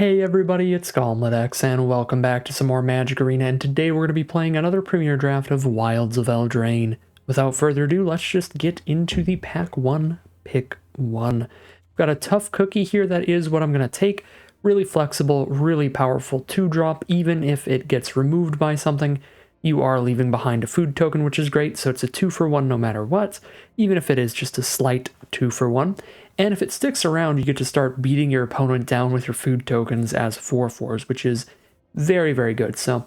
Hey everybody, it's GoblinX, and welcome back to some more Magic Arena, and today we're going to be playing another Premier Draft of Wilds of Eldraine. Without further ado, let's just get into the Pack 1, Pick 1. We've got a tough cookie here, that is what I'm going to take. Really flexible, really powerful 2-drop, even if it gets removed by something. You are leaving behind a food token, which is great, so it's a 2-for-1 no matter what, even if it is just a slight 2-for-1. And if it sticks around, you get to start beating your opponent down with your food tokens as 4/4s, which is very, very good. So,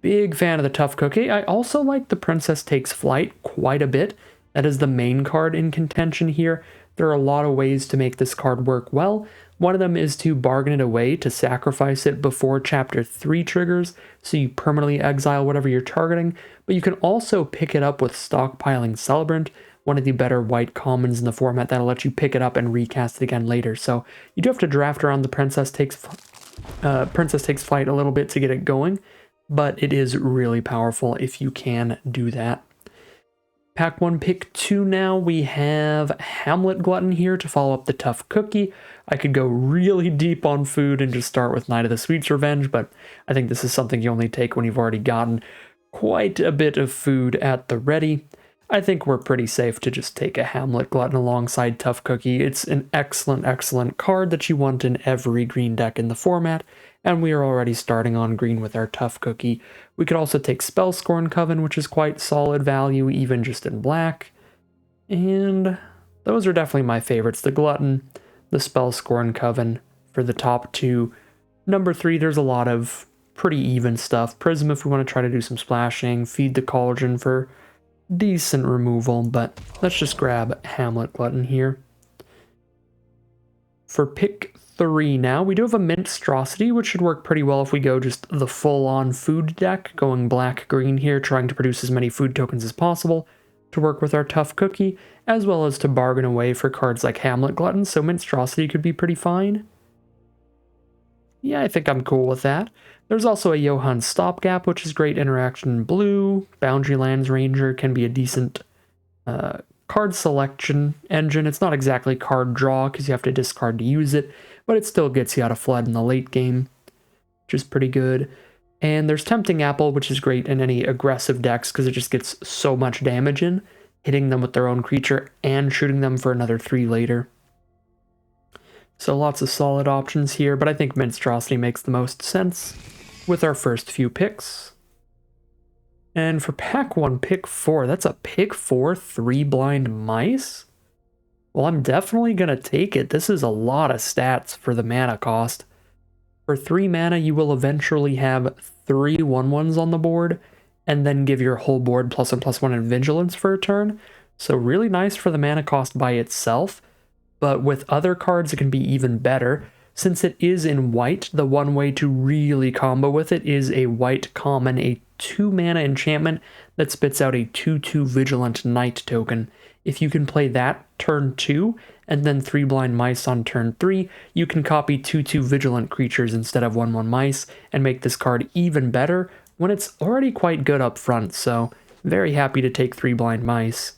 big fan of the Tough Cookie. I also like the Princess Takes Flight quite a bit. That is the main card in contention here. There are a lot of ways to make this card work well. One of them is to bargain it away, to sacrifice it before Chapter 3 triggers, so you permanently exile whatever you're targeting. But you can also pick it up with Stockpiling Celebrant, one of the better white commons in the format that'll let you pick it up and recast it again later. So you do have to draft around the Princess Takes Flight a little bit to get it going, but it is really powerful if you can do that. Pack 1, Pick 2 now. We have Hamlet Glutton here to follow up the Tough Cookie. I could go really deep on food and just start with Knight of the Sweet's Revenge, but I think this is something you only take when you've already gotten quite a bit of food at the ready. I think we're pretty safe to just take a Hamlet Glutton alongside Tough Cookie. It's an excellent, excellent card that you want in every green deck in the format, and we are already starting on green with our Tough Cookie. We could also take Spellscorn Coven, which is quite solid value, even just in black. And those are definitely my favorites. The Glutton, the Spellscorn Coven for the top two. Number 3, there's a lot of pretty even stuff. Prism if we want to try to do some splashing. Feed the Cauldron for decent removal, but let's just grab Hamlet Glutton here. For Pick 3 now, we do have a Minstrosity, which should work pretty well if we go just the full-on food deck, going black-green here, trying to produce as many food tokens as possible to work with our Tough Cookie, as well as to bargain away for cards like Hamlet Glutton, so Minstrosity could be pretty fine. Yeah, I think I'm cool with that. There's also a Johann Stopgap, which is great interaction in blue. Boundary Lands Ranger can be a decent card selection engine. It's not exactly card draw because you have to discard to use it, but it still gets you out of flood in the late game, which is pretty good. And there's Tempting Apple, which is great in any aggressive decks because it just gets so much damage in, hitting them with their own creature and shooting them for another 3 later. So lots of solid options here, but I think Minstrosity makes the most sense with our first few picks. And for Pack 1, Pick 4, that's a Pick 4 3-blind mice? Well, I'm definitely going to take it. This is a lot of stats for the mana cost. For 3 mana, you will eventually have 3 1/1s on the board, and then give your whole board +1/+1 in Vigilance for a turn. So really nice for the mana cost by itself, but with other cards it can be even better. Since it is in white, the one way to really combo with it is a white common, a 2-mana enchantment that spits out a 2/2 Vigilant Knight token. If you can play that turn 2, and then 3 blind mice on turn 3, you can copy 2/2 Vigilant creatures instead of 1/1 mice, and make this card even better when it's already quite good up front, so very happy to take 3 blind mice.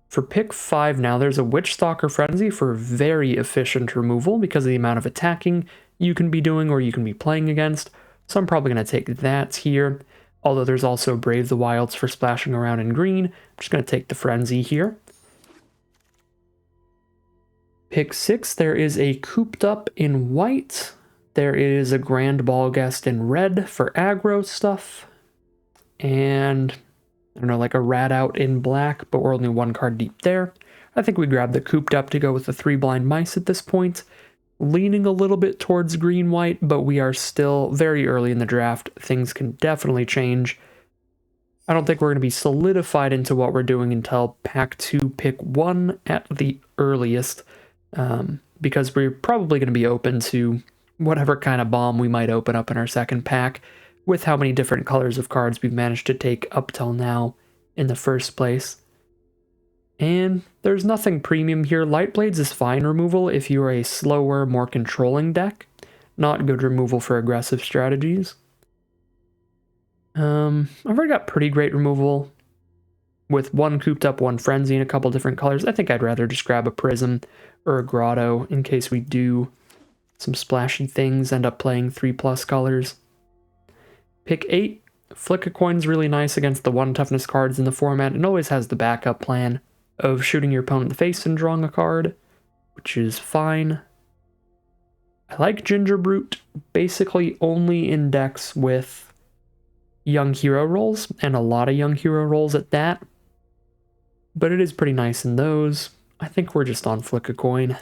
For Pick 5 now, there's a Witchstalker Frenzy for very efficient removal because of the amount of attacking you can be doing or you can be playing against, so I'm probably going to take that here. Although there's also Brave the Wilds for splashing around in green. I'm just going to take the Frenzy here. Pick 6, there is a Cooped Up in white. There is a Grand Ballguest in red for aggro stuff. And I don't know, like a Rat Out in black, but we're only 1 card deep there. I think we grab the Cooped Up to go with the 3 blind mice at this point. Leaning a little bit towards green-white, but we are still very early in the draft. Things can definitely change. I don't think we're going to be solidified into what we're doing until Pack 2, Pick 1 at the earliest, because we're probably going to be open to whatever kind of bomb we might open up in our second pack, with how many different colors of cards we've managed to take up till now in the first place. And there's nothing premium here. Lightblades is fine removal if you're a slower, more controlling deck. Not good removal for aggressive strategies. I've already got pretty great removal with 1 Cooped Up, 1 Frenzy, and a couple different colors. I think I'd rather just grab a Prism or a Grotto in case we do some splashy things, end up playing 3+ colors. Pick 8. Flick a Coin's really nice against the 1 toughness cards in the format, and always has the backup plan of shooting your opponent in the face and drawing a card, which is fine. I like Ginger Brute, basically only in decks with young hero rolls, and a lot of young hero rolls at that. But it is pretty nice in those. I think we're just on Flick a Coin.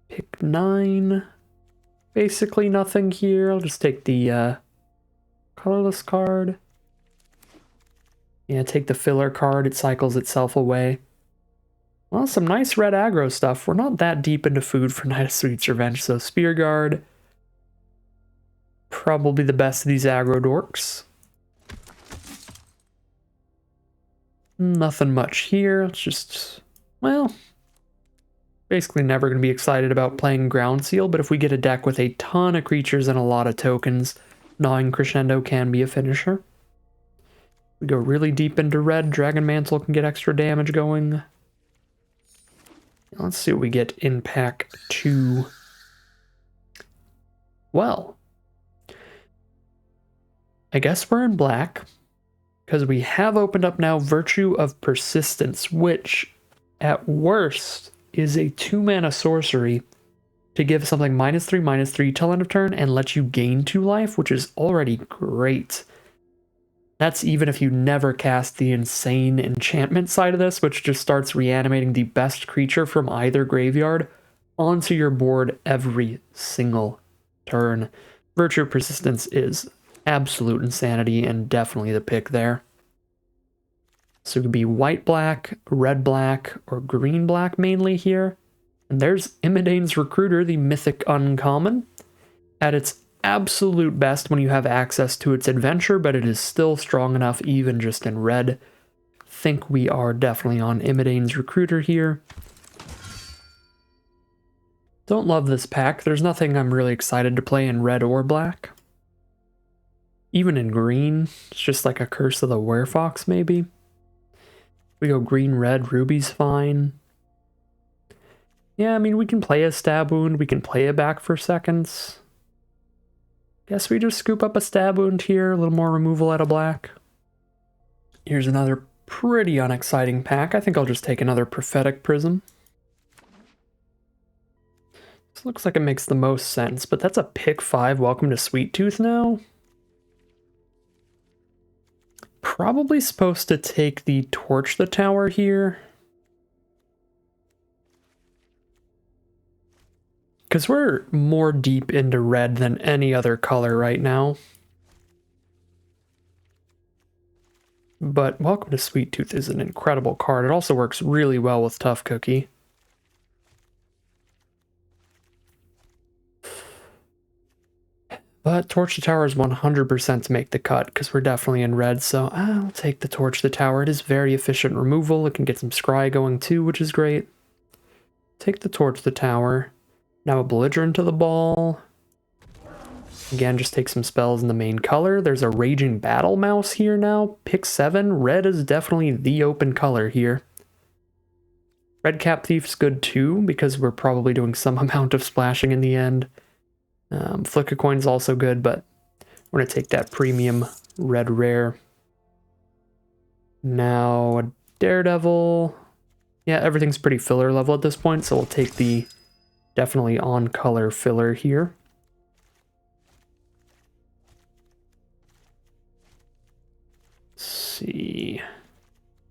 Pick 9. Basically nothing here. I'll just take the colorless card. Yeah, take the filler card. It cycles itself away. Well, some nice red aggro stuff. We're not that deep into food for Knight of Sweet's Revenge, so Spear Guard. Probably the best of these aggro dorks. Nothing much here. It's just, well, basically never going to be excited about playing Ground Seal, but if we get a deck with a ton of creatures and a lot of tokens, Gnawing Crescendo can be a finisher. We go really deep into red. Dragon Mantle can get extra damage going. Let's see what we get in pack 2. Well, I guess we're in black, because we have opened up now Virtue of Persistence, which, at worst, is a 2-mana sorcery to give something -3/-3 till end of turn and let you gain 2 life, which is already great. That's even if you never cast the insane enchantment side of this, which just starts reanimating the best creature from either graveyard onto your board every single turn. Virtue of Persistence is absolute insanity and definitely the pick there. So it could be white-black, red-black, or green-black mainly here. And there's Imidane's Recruiter, the mythic uncommon, at its absolute best when you have access to its adventure, but it is still strong enough even just in red. Think we are definitely on Imidane's Recruiter here. Don't love this pack. There's nothing I'm really excited to play in red or black. Even in green, it's just like a Curse of the Werefox maybe. We go green-red, Ruby's fine. Yeah, I mean, we can play a Stab Wound, we can play a Back for Seconds. Guess we just scoop up a Stab Wound here, a little more removal out of black. Here's another pretty unexciting pack. I think I'll just take another Prophetic Prism. This looks like it makes the most sense, but that's a pick 5 Welcome to Sweet Tooth now. Probably supposed to take the Torch the Tower here. Because we're more deep into red than any other color right now. But Welcome to Sweet Tooth is an incredible card. It also works really well with Tough Cookie. But Torch the Tower is 100% to make the cut, because we're definitely in red, so I'll take the Torch the Tower. It is very efficient removal. It can get some Scry going too, which is great. Take the Torch the Tower. Now a Belligerent to the ball. Again, just take some spells in the main color. There's a Raging Battle Mouse here now. Pick 7. Red is definitely the open color here. Red Cap Thief's good too, because we're probably doing some amount of splashing in the end. Flick a Coin is also good, but we're going to take that premium red rare. Now a Daredevil. Yeah, everything's pretty filler level at this point, so we'll take the definitely on color filler here. Let's see.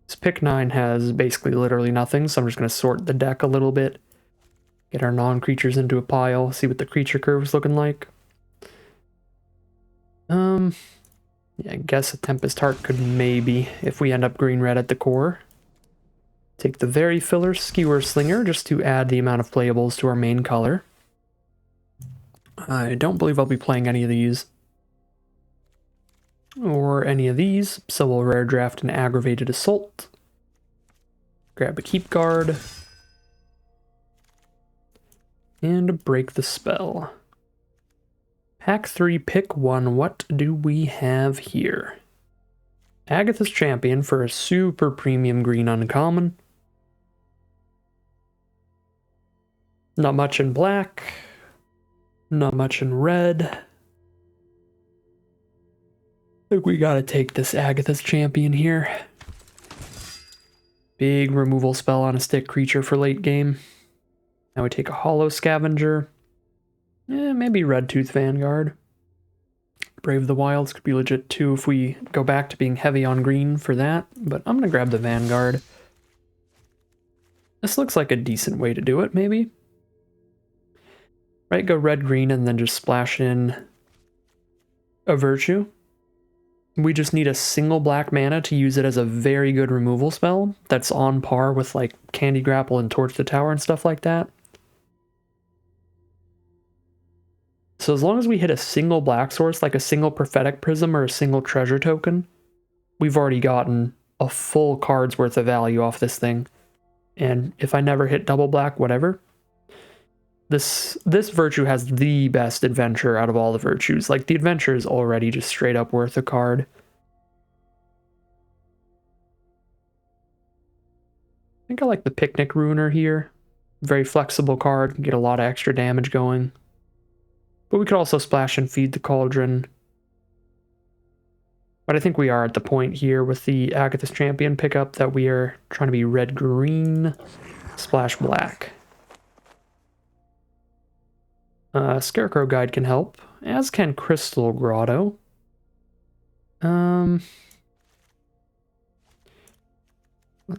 This pick 9 has basically literally nothing, so I'm just going to sort the deck a little bit. Get our non-creatures into a pile, see what the creature curve is looking like. Yeah, I guess a Tempest Heart could maybe, if we end up green-red at the core. Take the very filler Skewer Slinger just to add the amount of playables to our main color. I don't believe I'll be playing any of these. Or any of these, so we'll rare draft an Aggravated Assault. Grab a Keep Guard. And break the spell. Pack 3, pick 1. What do we have here? Agatha's Champion for a super premium green uncommon. Not much in black. Not much in red. I think we gotta take this Agatha's Champion here. Big removal spell on a stick creature for late game. Now we take a Hollow Scavenger. Maybe Red Tooth Vanguard. Brave the Wilds could be legit too if we go back to being heavy on green for that, but I'm gonna grab the Vanguard. This looks like a decent way to do it, maybe. Right, go red-green and then just splash in a Virtue. We just need a single black mana to use it as a very good removal spell that's on par with like Candy Grapple and Torch the Tower and stuff like that. So as long as we hit a single black source, like a single Prophetic Prism or a single treasure token, we've already gotten a full card's worth of value off this thing. And if I never hit double black, whatever. This Virtue has the best adventure out of all the virtues. Like, the adventure is already just straight up worth a card. I think I like the Picnic Ruiner here. Very flexible card, can get a lot of extra damage going. But we could also splash and Feed the Cauldron. But I think we are at the point here with the Agatha's Champion pickup that we are trying to be red-green, splash black. Scarecrow Guide can help, as can Crystal Grotto. Let's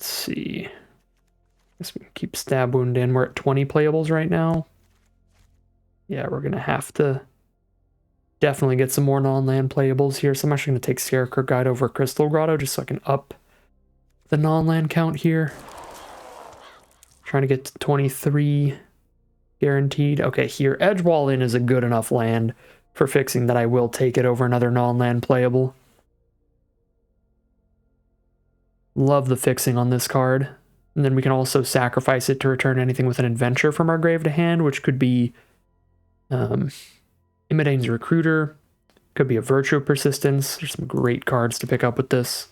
see. Guess we can keep Stab Wound in. We're at 20 playables right now. Yeah, we're gonna have to definitely get some more non-land playables here, so I'm actually gonna take Scarecrow Guide over Crystal Grotto just so I can up the non-land count here. Trying to get to 23. Guaranteed. Okay, here, Edgewall Inn is a good enough land for fixing that I will take it over another non-land playable. Love the fixing on this card. And then we can also sacrifice it to return anything with an adventure from our grave to hand, which could be Imidane's Recruiter, could be a Virtue of Persistence. There's some great cards to pick up with this.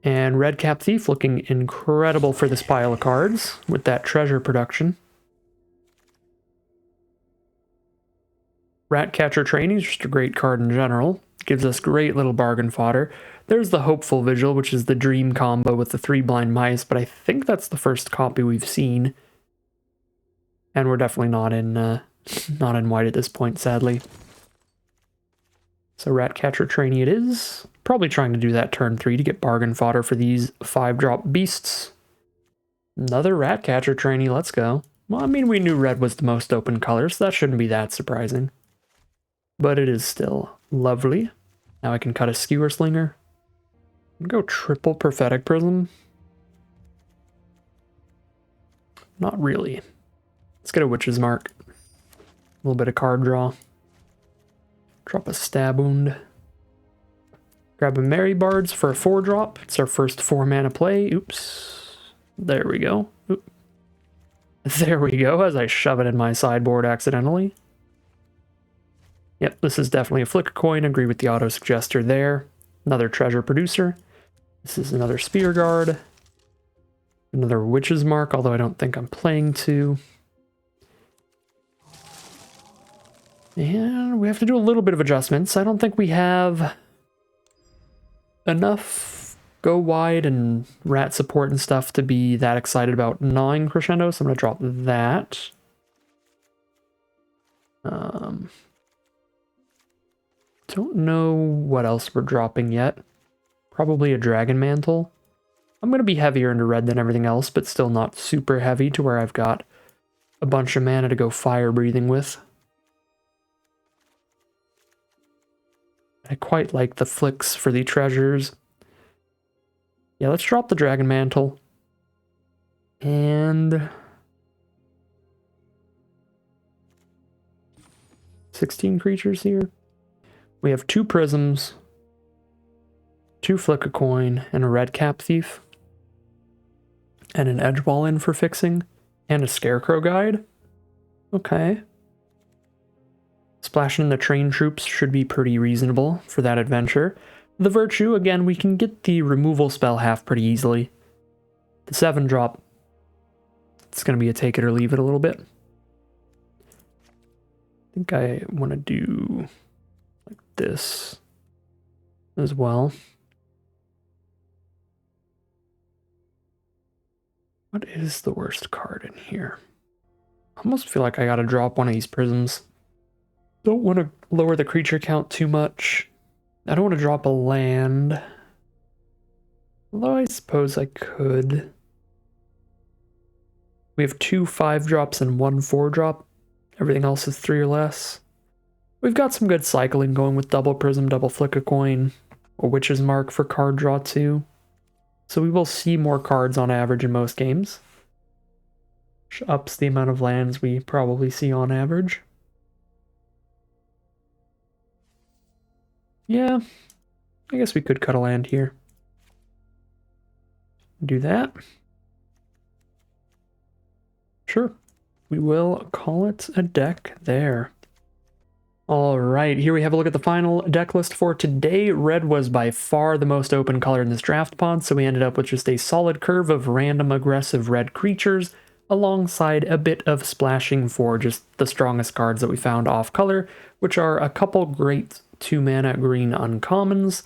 And Redcap Thief looking incredible for this pile of cards with that treasure production. Ratcatcher Trainee is just a great card in general. Gives us great little bargain fodder. There's the Hopeful Vigil, which is the dream combo with the 3 blind mice, but I think that's the first copy we've seen. And we're definitely not in white at this point, sadly. So Ratcatcher Trainee it is. Probably trying to do that turn 3 to get bargain fodder for these 5-drop beasts. Another Ratcatcher Trainee, let's go. Well, I mean, we knew red was the most open color, so that shouldn't be that surprising. But it is still lovely. Now I can cut a Skewer Slinger. Go triple Prophetic Prism. Not really. Let's get a Witch's Mark. A little bit of card draw. Drop a Stab Wound. Grab a Merry Bards for a 4-drop. It's our first 4-mana play. Oops. There we go. Oop. There we go, as I shove it in my sideboard accidentally. Yep, this is definitely a Flick a Coin. Agree with the auto-suggester there. Another Treasure Producer. This is another Spear Guard. Another Witch's Mark, although I don't think I'm playing to. And we have to do a little bit of adjustments. I don't think we have enough go wide and rat support and stuff to be that excited about gnawing Crescendo, so I'm going to drop that. Don't know what else we're dropping yet. Probably a Dragon Mantle. I'm going to be heavier into red than everything else, but still not super heavy to where I've got a bunch of mana to go fire breathing with. I quite like the flicks for the treasures. Yeah, let's drop the Dragon Mantle. And 16 creatures here. We have 2 Prisms, 2 Flick a Coin, and a Redcap Thief. And an Edgewall Inn for fixing. And a Scarecrow Guide. Okay. Splashing in the Train Troops should be pretty reasonable for that adventure. The Virtue, again, we can get the removal spell half pretty easily. The 7-drop, It's going to be a take it or leave it a little bit. I think I want to do like this as well. What is the worst card in here? I almost feel like I gotta drop one of these prisms. Don't want to lower the creature count too much. I don't want to drop a land. Although I suppose I could. We have 2 5-drops and 1 4-drop. Everything else is 3 or less. We've got some good cycling going with double prism, double flick a coin, a witch's mark for card draw too. So we will see more cards on average in most games. Which ups the amount of lands we probably see on average. Yeah, I guess we could cut a land here. Do that. Sure. We will call it a deck there. All right, here we have a look at the final deck list for today. Red was by far the most open color in this draft pod, so we ended up with just a solid curve of random aggressive red creatures, alongside a bit of splashing for just the strongest cards that we found off color, which are a couple great 2-mana green uncommons,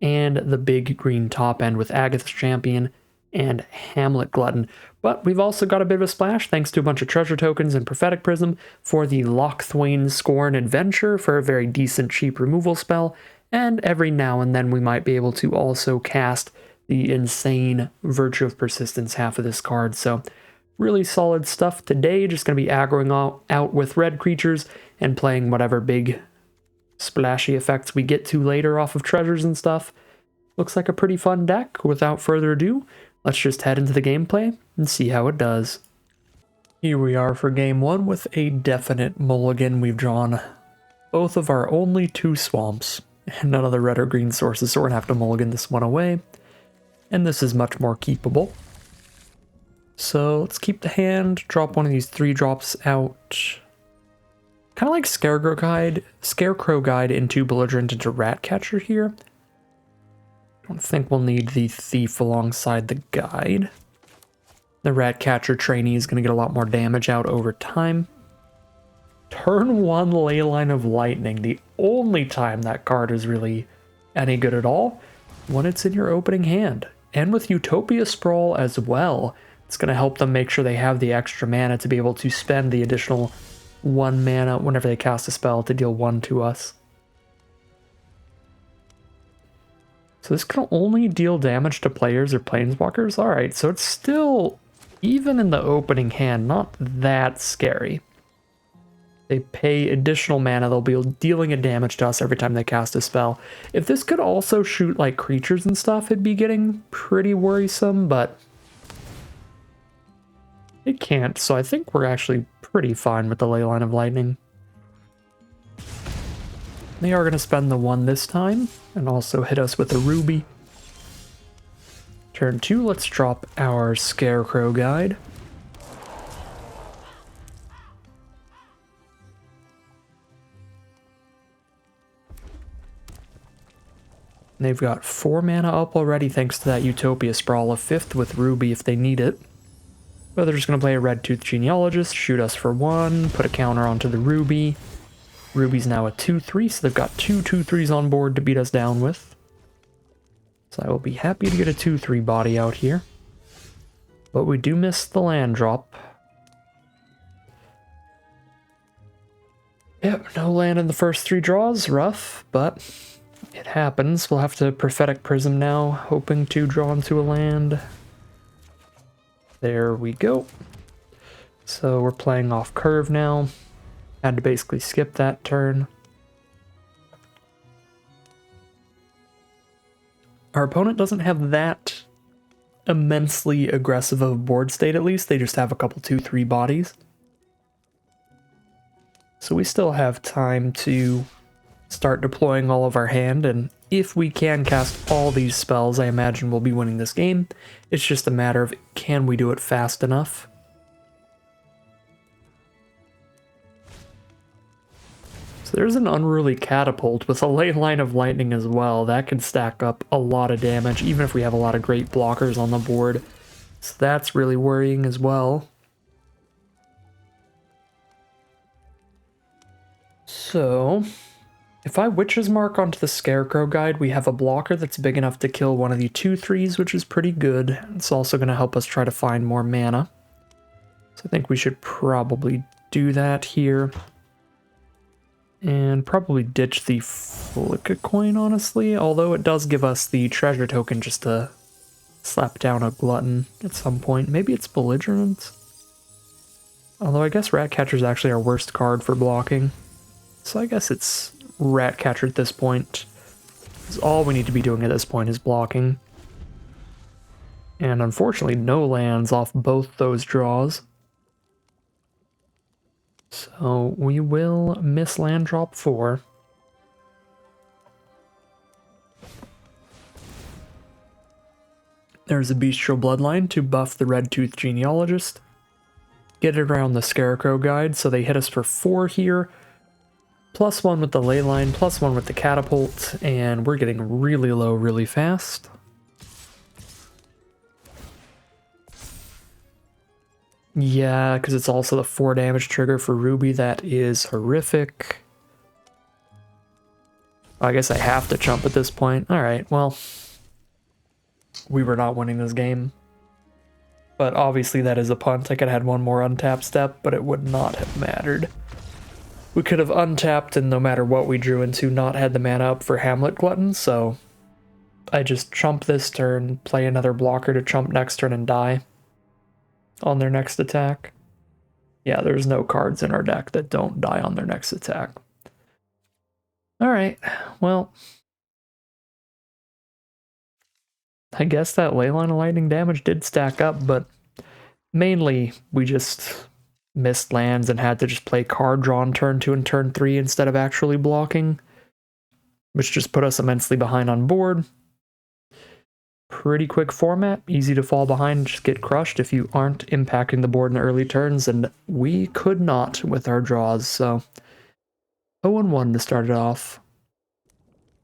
and the big green top end with Agatha's Champion and Hamlet Glutton. But we've also got a bit of a splash thanks to a bunch of treasure tokens and Prophetic Prism for the Lochthwain Scorn Adventure for a very decent cheap removal spell, and every now and then we might be able to also cast the insane Virtue of Persistence half of this card. So really solid stuff today, just going to be aggroing out with red creatures and playing whatever big splashy effects we get to later off of treasures and stuff. Looks like a pretty fun deck. Without further ado, let's just head into the gameplay and see how it does. Here we are for game 1 with a definite mulligan. We've drawn both of our only 2 swamps and none of the red or green sources, so we're gonna have to mulligan this one away. And this is much more keepable. So let's keep the hand, drop one of these 3-drops out. Kind of like Scarecrow Guide into Belligerent into Ratcatcher here. I don't think we'll need the Thief alongside the Guide. The Ratcatcher trainee is going to get a lot more damage out over time. Turn 1 Leyline of Lightning, the only time that card is really any good at all, when it's in your opening hand. And with Utopia Sprawl as well, it's going to help them make sure they have the extra mana to be able to spend the additional 1 mana whenever they cast a spell to deal 1 to us. So this can only deal damage to players or planeswalkers? Alright, so it's still, even in the opening hand, not that scary. They pay additional mana, they'll be dealing a damage to us every time they cast a spell. If this could also shoot like creatures and stuff, it'd be getting pretty worrisome, but it can't, so I think we're actually pretty fine with the Leyline of Lightning. They are going to spend the 1 this time, and also hit us with a Ruby. Turn 2, let's drop our Scarecrow Guide. And they've got 4 mana up already thanks to that Utopia Sprawl, a 5th with Ruby if they need it. But they're just going to play a Red Tooth Genealogist, shoot us for 1, put a counter onto the Ruby. Ruby's now a 2-3, so they've got 2 2-3s on board to beat us down with. So I will be happy to get a 2-3 body out here. But we do miss the land drop. Yep, no land in the first 3 draws, rough, but it happens. We'll have to Prophetic Prism now, hoping to draw into a land. There we go. So we're playing off curve now. Had to basically skip that turn. Our opponent doesn't have that immensely aggressive of a board state, at least. They just have a couple 2-3 bodies. So we still have time to start deploying all of our hand, and if we can cast all these spells, I imagine we'll be winning this game. It's just a matter of, can we do it fast enough? There's an Unruly Catapult with a Leyline of Lightning as well. That can stack up a lot of damage, even if we have a lot of great blockers on the board. So that's really worrying as well. So, if I Witch's Mark onto the Scarecrow Guide, we have a blocker that's big enough to kill one of the 2/3s, which is pretty good. It's also going to help us try to find more mana. So I think we should probably do that here. And probably ditch the Flick Coin, honestly, although it does give us the treasure token just to slap down a Glutton at some point. Maybe it's Belligerent? Although I guess Ratcatcher is actually our worst card for blocking. So I guess it's Ratcatcher at this point. Because all we need to be doing at this point is blocking. And unfortunately, no lands off both those draws. So we will miss land drop 4. There's a Bestial Bloodline to buff the Red Tooth Genealogist. Get it around the Scarecrow Guide, so they hit us for 4 here. +1 with the Leyline, +1 with the Catapult, and we're getting really low really fast. Yeah, because it's also the 4 damage trigger for Ruby. That is horrific. I guess I have to chump at this point. Alright, well, we were not winning this game. But obviously that is a punt. I could have had one more untap step, but it would not have mattered. We could have untapped and no matter what we drew into, not had the mana up for Hamlet Glutton, so I just chump this turn, play another blocker to chump next turn and die on their next attack. Yeah, there's no cards in our deck that don't die on their next attack. Alright, well, I guess that Leyline of Lightning damage did stack up, but mainly we just missed lands and had to just play card draw on turn 2 and turn 3 instead of actually blocking, which just put us immensely behind on board. Pretty quick format, easy to fall behind, just get crushed if you aren't impacting the board in the early turns, and we could not with our draws, so 0-1 to start it off.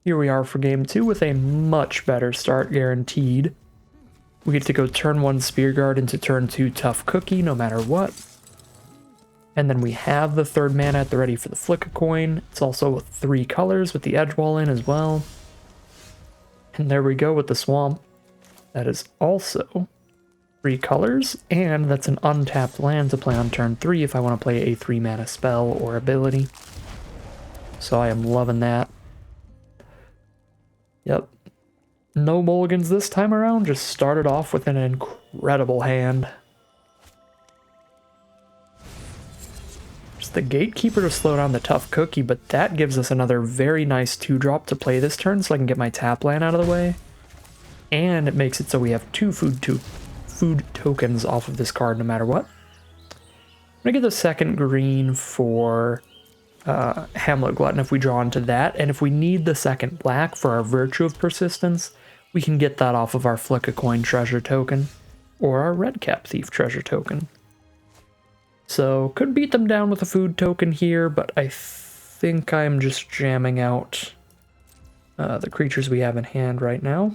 Here we are for game 2 with a much better start guaranteed. We get to go turn 1 Spear Guard into turn 2 Tough Cookie no matter what. And then we have the 3rd mana at the ready for the Flick Coin. It's also with 3 colors with the Edge Wall in as well. And there we go with the Swamp. That is also 3 colors, and that's an untapped land to play on turn 3 if I want to play a 3 mana spell or ability. So I am loving that. Yep. No mulligans this time around, just started off with an incredible hand. Just the Gatekeeper to slow down the Tough Cookie, but that gives us another very nice 2-drop to play this turn so I can get my tap land out of the way. And it makes it so we have 2 food tokens off of this card no matter what. I'm going to get the second green for Hamlet Glutton if we draw into that, and if we need the second black for our Virtue of Persistence, we can get that off of our Flick a Coin treasure token, or our Redcap Thief treasure token. So, could beat them down with a food token here, but I think I'm just jamming out the creatures we have in hand right now.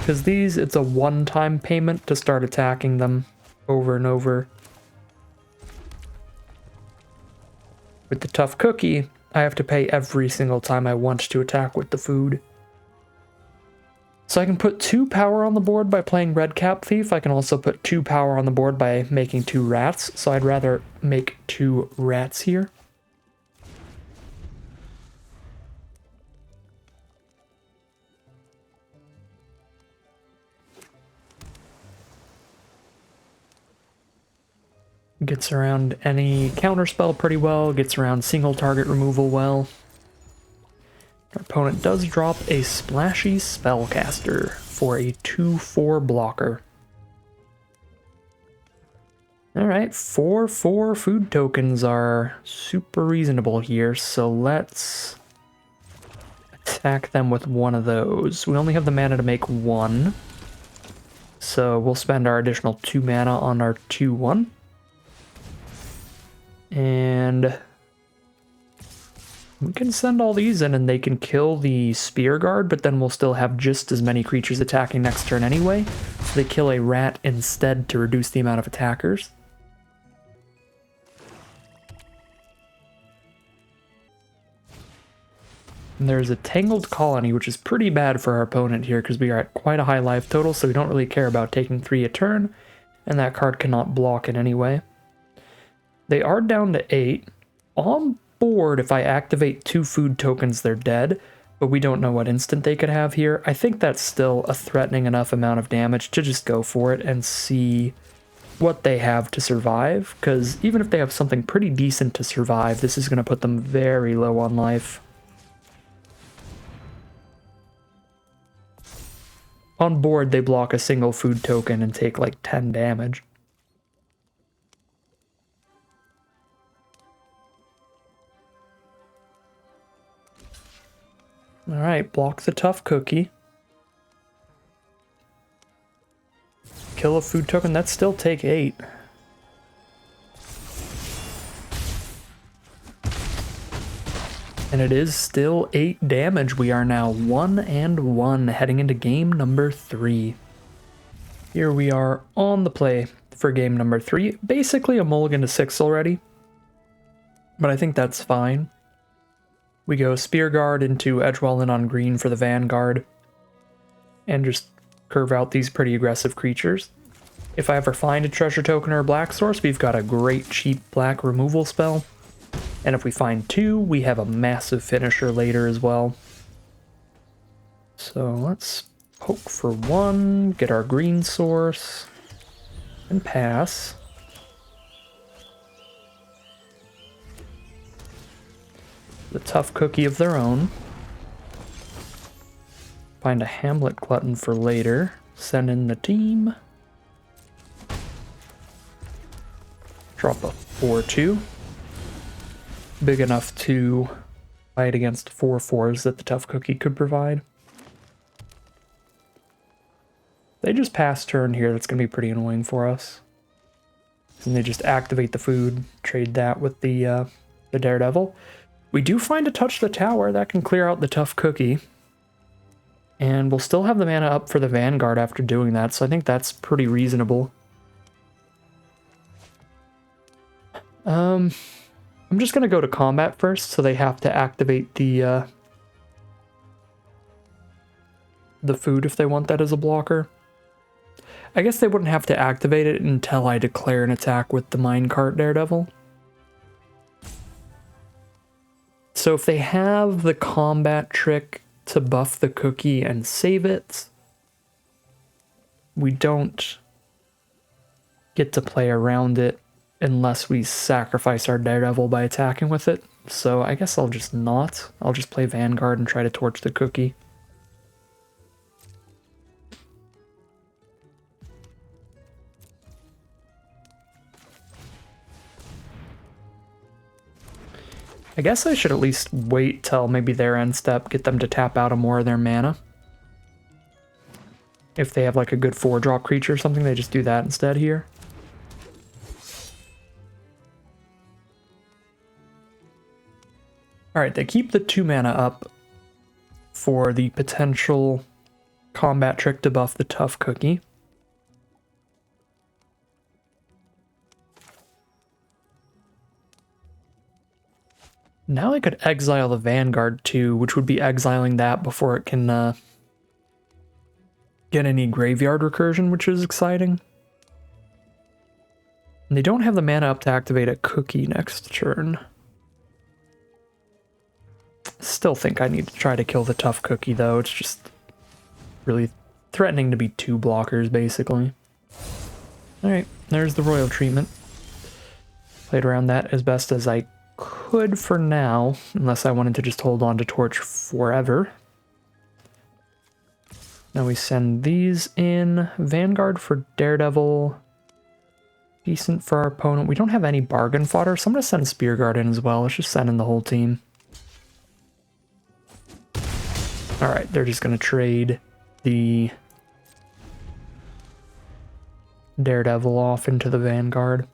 Because these, it's a one-time payment to start attacking them over and over. With the Tough Cookie, I have to pay every single time I want to attack with the food. So I can put 2 power on the board by playing Redcap Thief. I can also put 2 power on the board by making 2 rats. So I'd rather make 2 rats here. Gets around any counterspell pretty well, gets around single target removal well. Our opponent does drop a Splashy Spellcaster for a 2/4 blocker. Alright, 4/4 food tokens are super reasonable here, so let's attack them with one of those. We only have the mana to make 1, so we'll spend our additional 2 mana on our 2/1. And we can send all these in and they can kill the Spear Guard, but then we'll still have just as many creatures attacking next turn anyway. So they kill a rat instead to reduce the amount of attackers. And there's a Tangled Colony, which is pretty bad for our opponent here because we are at quite a high life total, so we don't really care about taking 3 a turn, and that card cannot block in any way. They are down to 8. On board, if I activate 2 food tokens, they're dead, but we don't know what instant they could have here. I think that's still a threatening enough amount of damage to just go for it and see what they have to survive, because even if they have something pretty decent to survive, this is going to put them very low on life. On board, they block a single food token and take like 10 damage. Alright, block the tough cookie. Kill a food token, that's still take 8. And it is still 8 damage. We are now 1-1 heading into game number 3. Here we are on the play for game number 3. Basically a mulligan to 6 already, but I think that's fine. We go Spear Guard into Edgewell on green for the Vanguard, and just curve out these pretty aggressive creatures. If I ever find a treasure token or a black source, we've got a great cheap black removal spell. And if we find 2, we have a massive finisher later as well. So let's poke for 1, get our green source, and pass. The tough cookie of their own. Find a Hamlet Glutton for later. Send in the team. Drop a 4/2. Big enough to fight against 4/4s that the tough cookie could provide. They just pass turn here, that's going to be pretty annoying for us. And they just activate the food, trade that with the Daredevil. We do find a Touch the Tower, that can clear out the tough cookie. And we'll still have the mana up for the Vanguard after doing that, so I think that's pretty reasonable. I'm just going to go to combat first, so they have to activate the food if they want that as a blocker. I guess they wouldn't have to activate it until I declare an attack with the Minecart Daredevil. So if they have the combat trick to buff the cookie and save it, we don't get to play around it unless we sacrifice our Daredevil by attacking with it. So I guess I'll just not. I'll just play Vanguard and try to torch the cookie. I guess I should at least wait till maybe their end step, get them to tap out of more of their mana. If they have like a good 4-drop creature or something, they just do that instead here. Alright, they keep the 2 mana up for the potential combat trick to buff the tough cookie. Now I could exile the Vanguard too, which would be exiling that before it can get any graveyard recursion, which is exciting. And they don't have the mana up to activate a cookie next turn. Still think I need to try to kill the tough cookie though, it's just really threatening to be 2 blockers basically. Alright, there's the royal treatment. Played around that as best as I could for now, unless I wanted to just hold on to Torch forever. Now we send these in. Vanguard for Daredevil. Decent for our opponent. We don't have any bargain fodder, so I'm going to send Spearguard in as well. Let's just send in the whole team. Alright, they're just going to trade the Daredevil off into the Vanguard.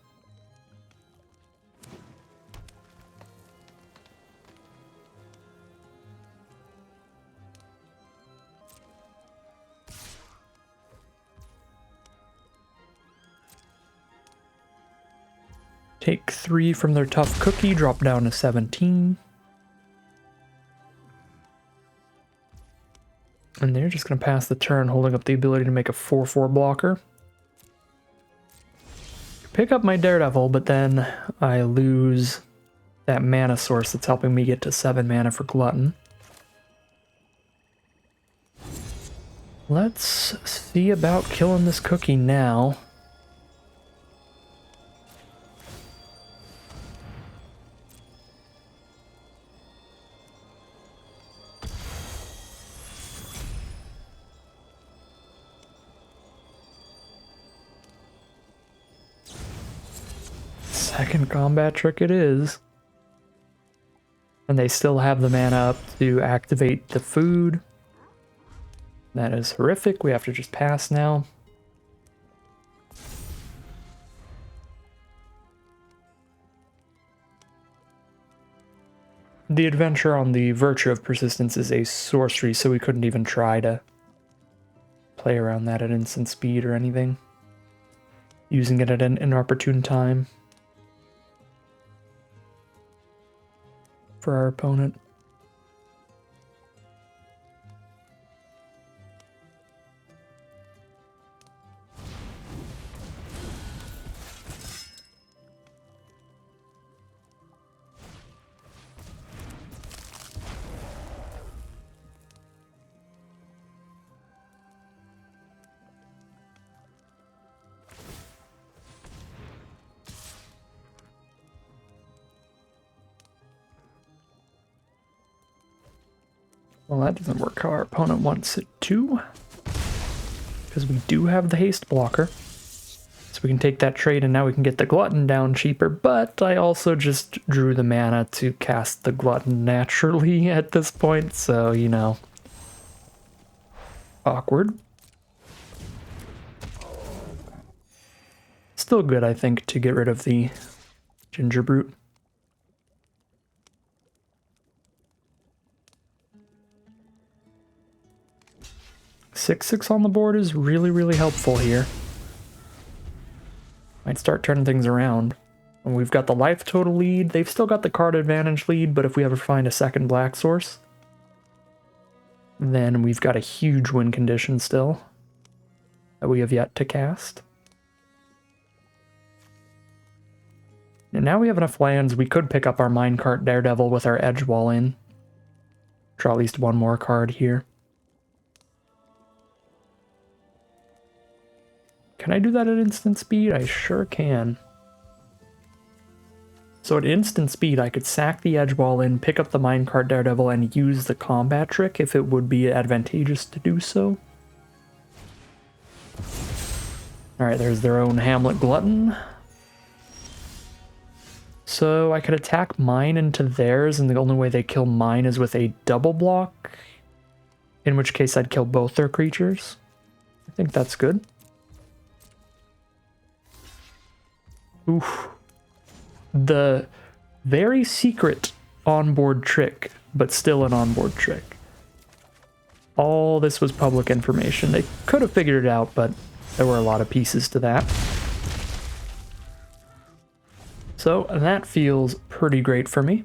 Take 3 from their tough cookie, drop down to 17. And they're just going to pass the turn, holding up the ability to make a 4/4 blocker. Pick up my Daredevil, but then I lose that mana source that's helping me get to 7 mana for Glutton. Let's see about killing this cookie now. Second combat trick it is. And they still have the mana up to activate the food. That is horrific. We have to just pass now. The adventure on the Virtue of Persistence is a sorcery, so we couldn't even try to play around that at instant speed or anything. Using it at an inopportune time for our opponent. Well, that doesn't work how our opponent wants it to, because we do have the haste blocker. So we can take that trade and now we can get the Glutton down cheaper, but I also just drew the mana to cast the Glutton naturally at this point, so, you know, awkward. Still good, I think, to get rid of the Ginger Brute. 6/6 on the board is really, really helpful here. Might start turning things around. And we've got the life total lead. They've still got the card advantage lead, but if we ever find a second black source, then we've got a huge win condition still that we have yet to cast. And now we have enough lands, we could pick up our Minecart Daredevil with our Edge Wall in. Draw at least one more card here. Can I do that at instant speed? I sure can. So at instant speed, I could sack the Edge Wall in, pick up the Minecart Daredevil, and use the combat trick if it would be advantageous to do so. Alright, there's their own Hamlet Glutton. So I could attack mine into theirs, and the only way they kill mine is with a double block, in which case I'd kill both their creatures. I think that's good. Oof. The very secret onboard trick, but still an onboard trick. All this was public information. They could have figured it out, but there were a lot of pieces to that. So that feels pretty great for me.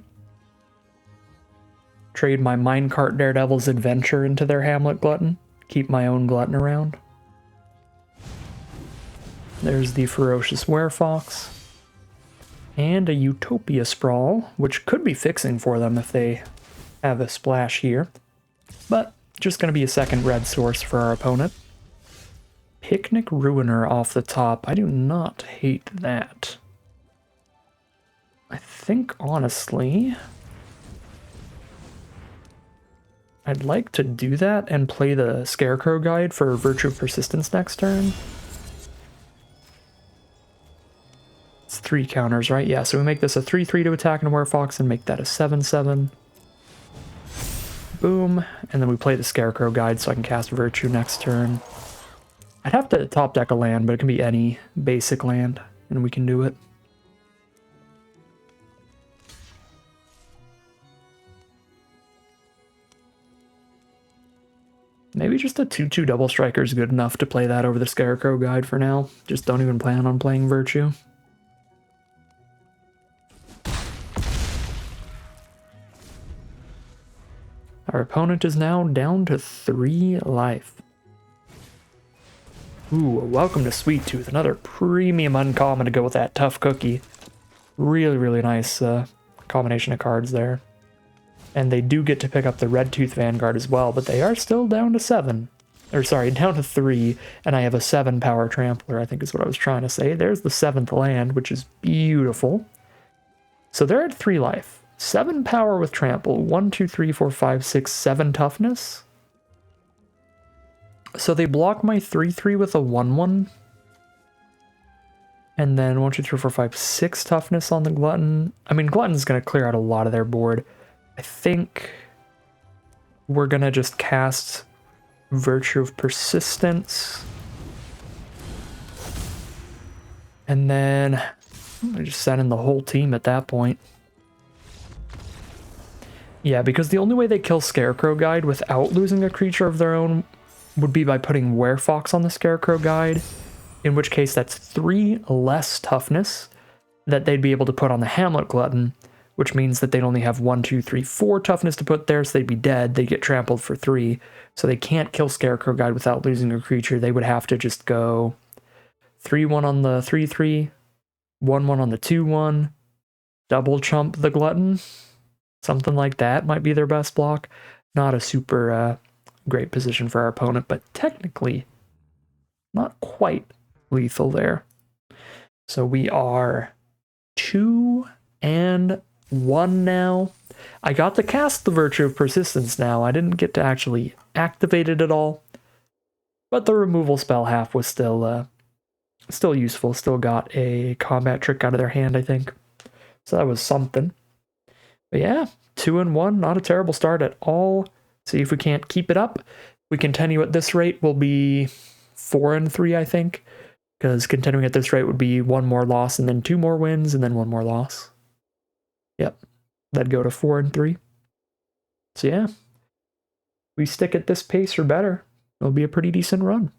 Trade my Minecart Daredevil's adventure into their Hamlet Glutton. Keep my own Glutton around. There's the Ferocious Werefox. And a Utopia Sprawl, which could be fixing for them if they have a splash here. But just going to be a second red source for our opponent. Picnic Ruiner off the top. I do not hate that. I think, honestly, I'd like to do that and play the Scarecrow Guide for Virtue of Persistence next turn. It's 3 counters, right? Yeah, so we make this a 3/3 to attack and Werefox and make that a 7/7. Boom. And then we play the Scarecrow Guide so I can cast Virtue next turn. I'd have to top deck a land, but it can be any basic land, and we can do it. Maybe just a 2/2 Double Striker is good enough to play that over the Scarecrow Guide for now. Just don't even plan on playing Virtue. Our opponent is now down to 3 life. Ooh, welcome to Sweet Tooth, another premium uncommon to go with that tough cookie. Really, really nice combination of cards there. And they do get to pick up the Red Tooth Vanguard as well, but they are still down to 7. Or sorry, down to 3, and I have a 7 power Trampler, I think is what I was trying to say. There's the 7th land, which is beautiful. So they're at 3 life. 7 power with Trample. 1, 2, 3, 4, 5, 6, 7 toughness. So they block my 3/3 with a 1/1. And then 1, 2, 3, 4, 5, 6 toughness on the Glutton. I mean, Glutton's going to clear out a lot of their board. I think we're going to just cast Virtue of Persistence. And then I just send in the whole team at that point. Yeah, because the only way they kill Scarecrow Guide without losing a creature of their own would be by putting Werefox on the Scarecrow Guide, in which case that's 3 less toughness that they'd be able to put on the Hamlet Glutton, which means that they'd only have 1, 2, 3, 4 toughness to put there, so they'd be dead. They'd get trampled for 3, so they can't kill Scarecrow Guide without losing a creature. They would have to just go 3/1 on the 3/3, 1/1 on the 2/1, double chump the Glutton. Something like that might be their best block. Not a super great position for our opponent, but technically not quite lethal there. So we are 2-1 now. I got to cast the Virtue of Persistence now. I didn't get to actually activate it at all, but the removal spell half was still useful. Still got a combat trick out of their hand, I think. So that was something. But yeah, 2-1, not a terrible start at all. See if we can't keep it up. If we continue at this rate, we'll be 4-3, I think. Because continuing at this rate would be 1 more loss and then 2 more wins and then 1 more loss. Yep, that'd go to 4-3. So yeah, we stick at this pace or better, it'll be a pretty decent run.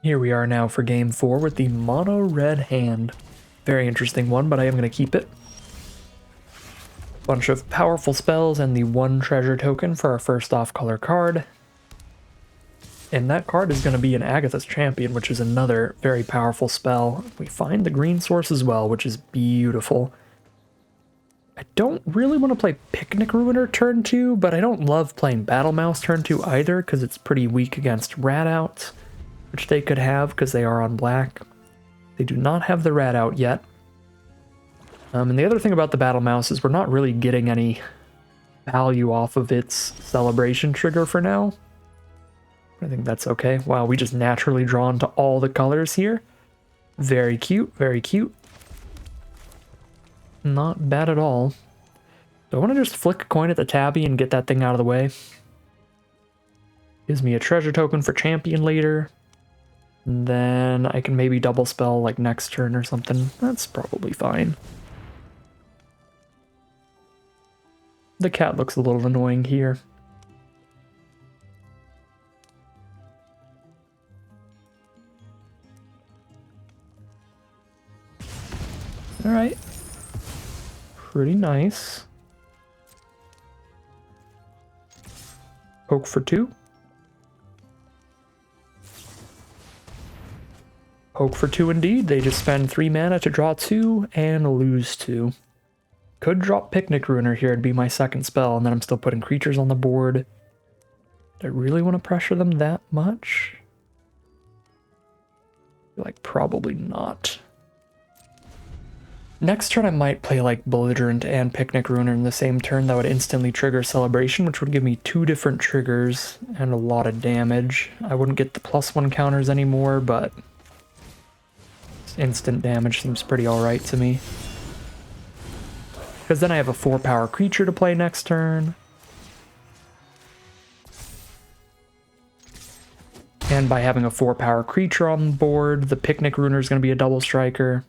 Here we are now for game 4 with the mono red hand. Very interesting one, but I am going to keep it. Bunch of powerful spells and the 1 treasure token for our first off-color card. And that card is going to be an Agatha's Champion, which is another very powerful spell. We find the green source as well, which is beautiful. I don't really want to play Picnic Ruiner turn 2, but I don't love playing Battle Mouse turn 2 either, because it's pretty weak against Rat Out, which they could have because they are on black. They do not have the Rat Out yet. And the other thing about the Battle Mouse is we're not really getting any value off of its celebration trigger for now. I think that's okay. Wow, we just naturally drawn to all the colors here. Very cute, very cute. Not bad at all. Do I want to just flick a coin at the tabby and get that thing out of the way? Gives me a treasure token for champion later. And then I can maybe double spell like next turn or something. That's probably fine. The cat looks a little annoying here. Alright. Pretty nice. Poke for 2. Poke for 2 indeed. They just spend 3 mana to draw 2 and lose 2. Could drop Picnic Ruiner here, it'd be my second spell, and then I'm still putting creatures on the board. Do I really want to pressure them that much? I feel like probably not. Next turn I might play like Belligerent and Picnic Ruiner in the same turn. That would instantly trigger Celebration, which would give me 2 different triggers and a lot of damage. I wouldn't get the +1 counters anymore, but instant damage seems pretty alright to me. Because then I have a 4-power creature to play next turn. And by having a 4-power creature on board, the Picnic Ruiner is going to be a double striker.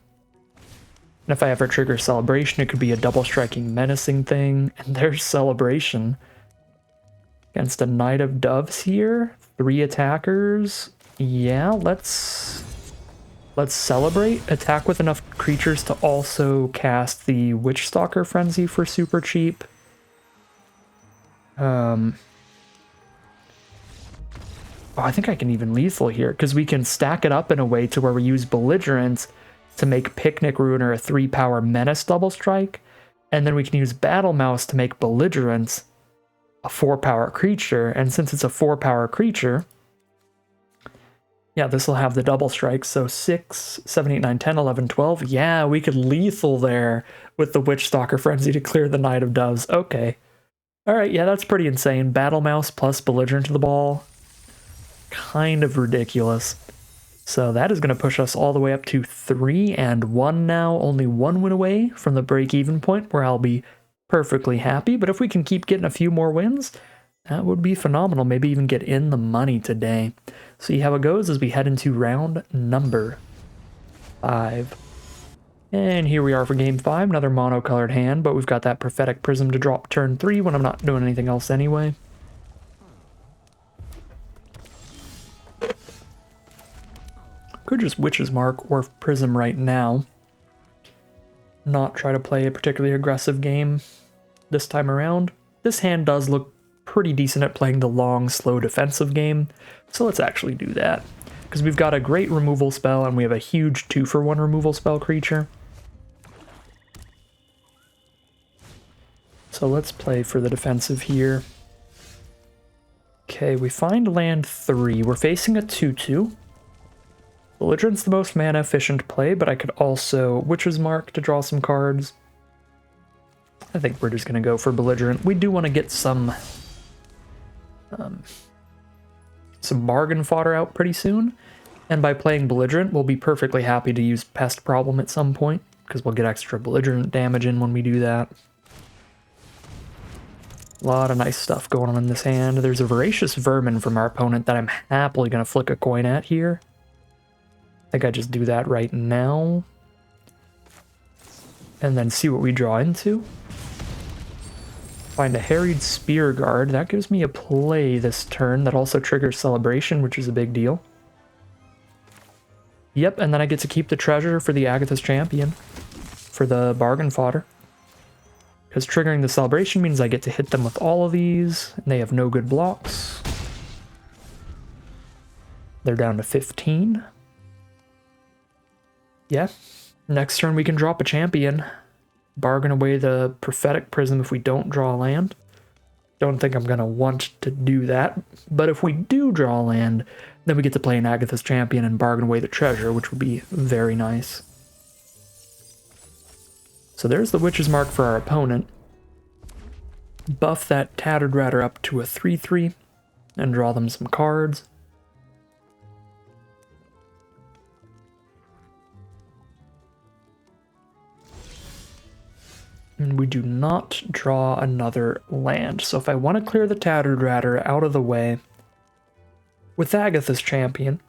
And if I ever trigger Celebration, it could be a double striking menacing thing. And there's Celebration. Against a Knight of Doves here. 3 attackers. Yeah, let's celebrate. Attack with enough creatures to also cast the Witchstalker Frenzy for super cheap. Oh, I think I can even lethal here, because we can stack it up in a way to where we use Belligerent to make Picnic Ruiner a 3-power Menace double strike, and then we can use Battle Mouse to make Belligerent a 4-power creature, and since it's a 4-power creature, yeah, this will have the double strike, so 6, 7, 8, 9, 10, 11, 12. Yeah, we could lethal there with the Witchstalker Frenzy to clear the Knight of Doves. Okay. Alright, yeah, that's pretty insane. Battle Mouse plus Belligerent to the ball. Kind of ridiculous. So that is going to push us all the way up to 3-1 now. Only 1 win away from the break-even point where I'll be perfectly happy. But if we can keep getting a few more wins, that would be phenomenal. Maybe even get in the money today. See how it goes as we head into round number 5. And here we are for game 5. Another mono-colored hand, but we've got that Prophetic Prism to drop turn 3 when I'm not doing anything else anyway. Could just Witch's Mark or Prism right now. Not try to play a particularly aggressive game this time around. This hand does look pretty decent at playing the long, slow defensive game, so let's actually do that. Because we've got a great removal spell and we have a huge 2-for-1 removal spell creature. So let's play for the defensive here. Okay, we find land 3. We're facing a 2-2. Belligerent's the most mana efficient play, but I could also Witch's Mark to draw some cards. I think we're just going to go for Belligerent. We do want to get some bargain fodder out pretty soon, and by playing Belligerent, we'll be perfectly happy to use Pest Problem at some point, because we'll get extra Belligerent damage in when we do that. A lot of nice stuff going on in this hand. There's a Voracious Vermin from our opponent that I'm happily going to flick a coin at here. I think I just do that right now. And then see what we draw into. Find a Harried Spear Guard. That gives me a play this turn that also triggers Celebration, which is a big deal. Yep, and then I get to keep the treasure for the Agatha's Champion for the bargain fodder. Because triggering the Celebration means I get to hit them with all of these, and they have no good blocks. They're down to 15. Yeah, next turn we can drop a champion. Bargain away the Prophetic Prism if we don't draw a land. Don't think I'm going to want to do that, but if we do draw a land, then we get to play an Agatha's Champion and bargain away the treasure, which would be very nice. So there's the Witch's Mark for our opponent. Buff that Tattered Ratter up to a 3/3 and draw them some cards. And we do not draw another land. So if I want to clear the Tattered Ratter out of the way with Agatha's Champion,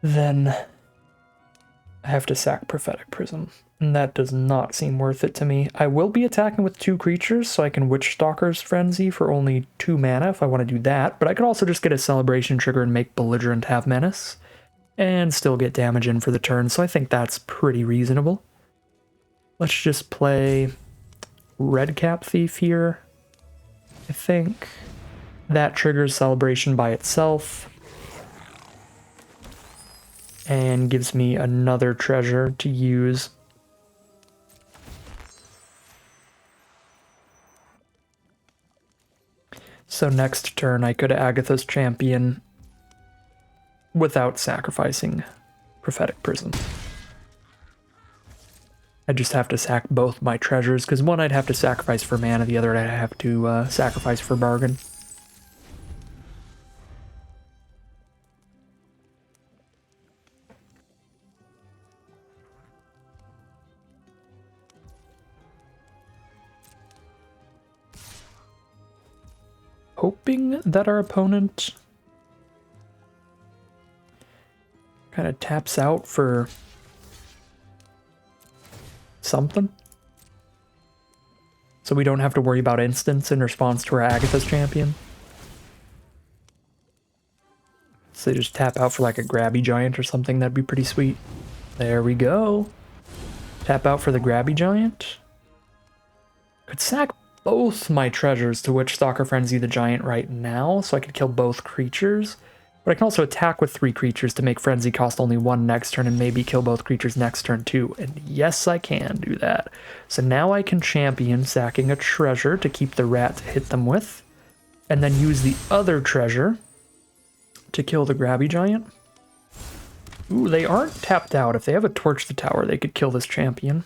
then I have to sack Prophetic Prism. And that does not seem worth it to me. I will be attacking with 2 creatures, so I can Witchstalker's Frenzy for only 2 mana if I want to do that. But I could also just get a Celebration trigger and make Belligerent have Menace, and still get damage in for the turn, so I think that's pretty reasonable. Let's just play Redcap Thief here. I think that triggers Celebration by itself and gives me another treasure to use. So next turn I could Agatha's Champion without sacrificing Prophetic Prism. I just have to sack both my treasures, because one I'd have to sacrifice for mana, the other I'd have to sacrifice for bargain. Hoping that our opponent kind of taps out for something, so we don't have to worry about instants in response to our Agatha's Champion. So they just tap out for like a Grabby Giant or something. That'd be pretty sweet. There we go. Tap out for the Grabby Giant. Could sack both my treasures to Witchstalker Frenzy the Giant right now, so I could kill both creatures. But I can also attack with 3 creatures to make Frenzy cost only 1 next turn and maybe kill both creatures next turn too. And yes, I can do that. So now I can champion sacking a treasure to keep the rat to hit them with, and then use the other treasure to kill the Grabby Giant. Ooh, they aren't tapped out. If they have a Torch the Tower, they could kill this champion.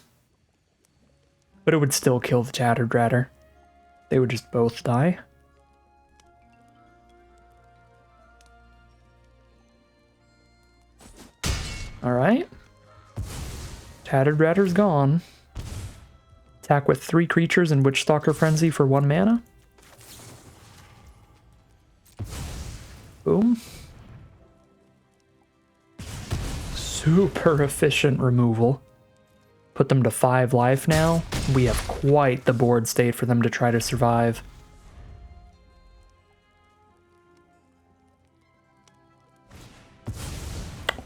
But it would still kill the Tattered Ratter. They would just both die. Alright. Tattered Ratter's gone. Attack with 3 creatures and Witchstalker Frenzy for 1 mana. Boom. Super efficient removal. Put them to 5 life now. We have quite the board state for them to try to survive.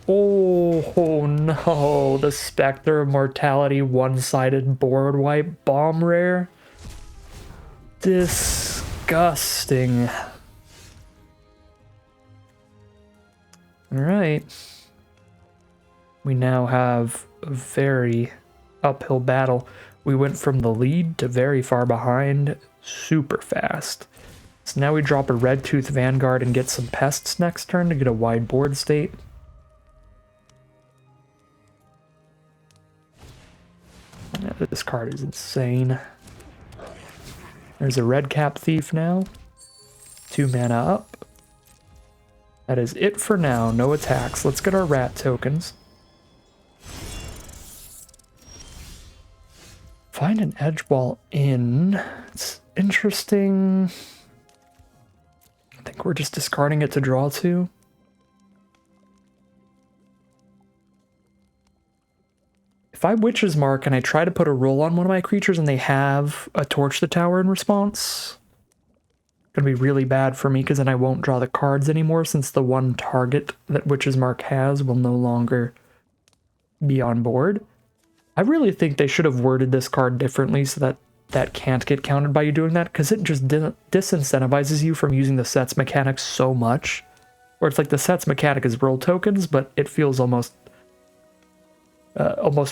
Oh no, the Spectre of Mortality one-sided board wipe bomb rare. Disgusting. Alright. We now have a very uphill battle. We went from the lead to very far behind super fast. So now we drop a Red Tooth Vanguard and get some pests next turn to get a wide board state. Yeah, this card is insane. There's a Red Cap Thief now. 2 mana up. That is it for now. No attacks. Let's get our rat tokens. Find an edge wall in. It's interesting. I think we're just discarding it to draw 2. If I Witch's Mark and I try to put a roll on one of my creatures and they have a Torch the Tower in response, it's going to be really bad for me because then I won't draw the cards anymore since the one target that Witch's Mark has will no longer be on board. I really think they should have worded this card differently so that that can't get counted by you doing that, because it just disincentivizes you from using the set's mechanics so much. Where it's like the set's mechanic is roll tokens, but it feels almost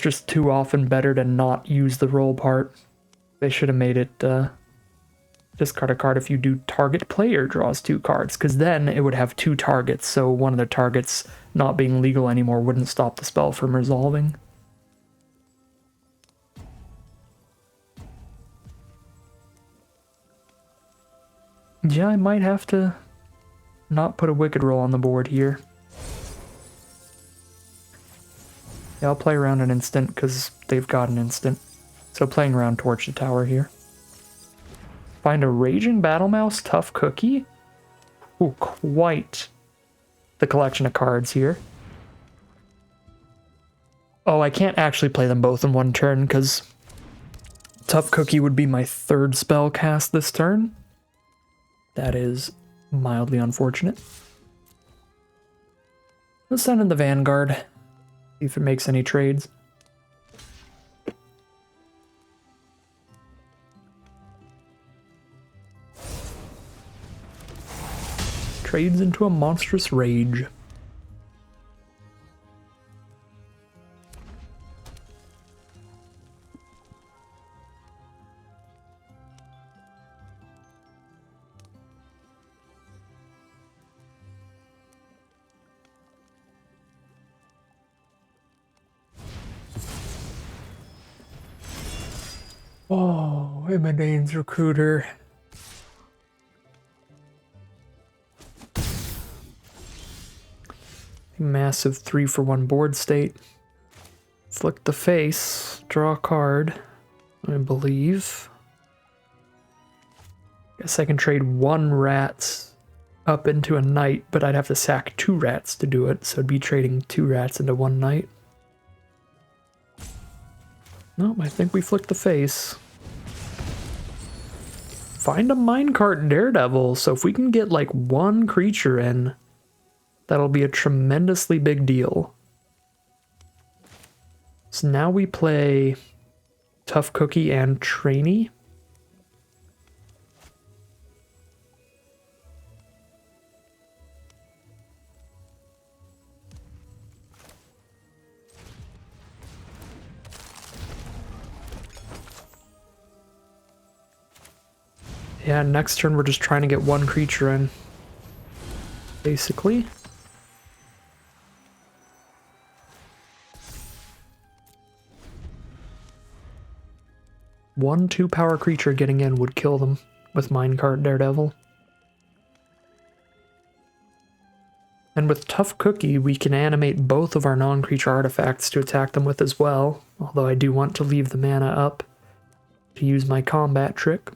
just too often better to not use the roll part. They should have made it discard a card if you do target player draws 2 cards, because then it would have 2 targets, so one of the targets not being legal anymore wouldn't stop the spell from resolving. Yeah, I might have to not put a Wicked Roll on the board here. Yeah, I'll play around an instant because they've got an instant. So playing around Torch the Tower here. Find a Raging Battle Mouse Tough Cookie. Ooh, quite the collection of cards here. Oh, I can't actually play them both in one turn because Tough Cookie would be my 3rd spell cast this turn. That is mildly unfortunate. Let's send in the Vanguard. See if it makes any trades. Trades into a monstrous rage. Oh, Imadane's Recruiter. Massive 3-for-1 board state. Flick the face, draw a card, I believe. Guess I can trade 1 rat up into a knight, but I'd have to sack 2 rats to do it, so I'd be trading 2 rats into 1 knight. Nope, I think we flicked the face. Find a Minecart Daredevil, so if we can get like 1 creature in, that'll be a tremendously big deal. So now we play Tough Cookie and Trainee. Yeah, next turn we're just trying to get one creature in. Basically. One 2-power creature getting in would kill them with Minecart Daredevil. And with Tough Cookie, we can animate both of our non-creature artifacts to attack them with as well, although I do want to leave the mana up to use my combat trick.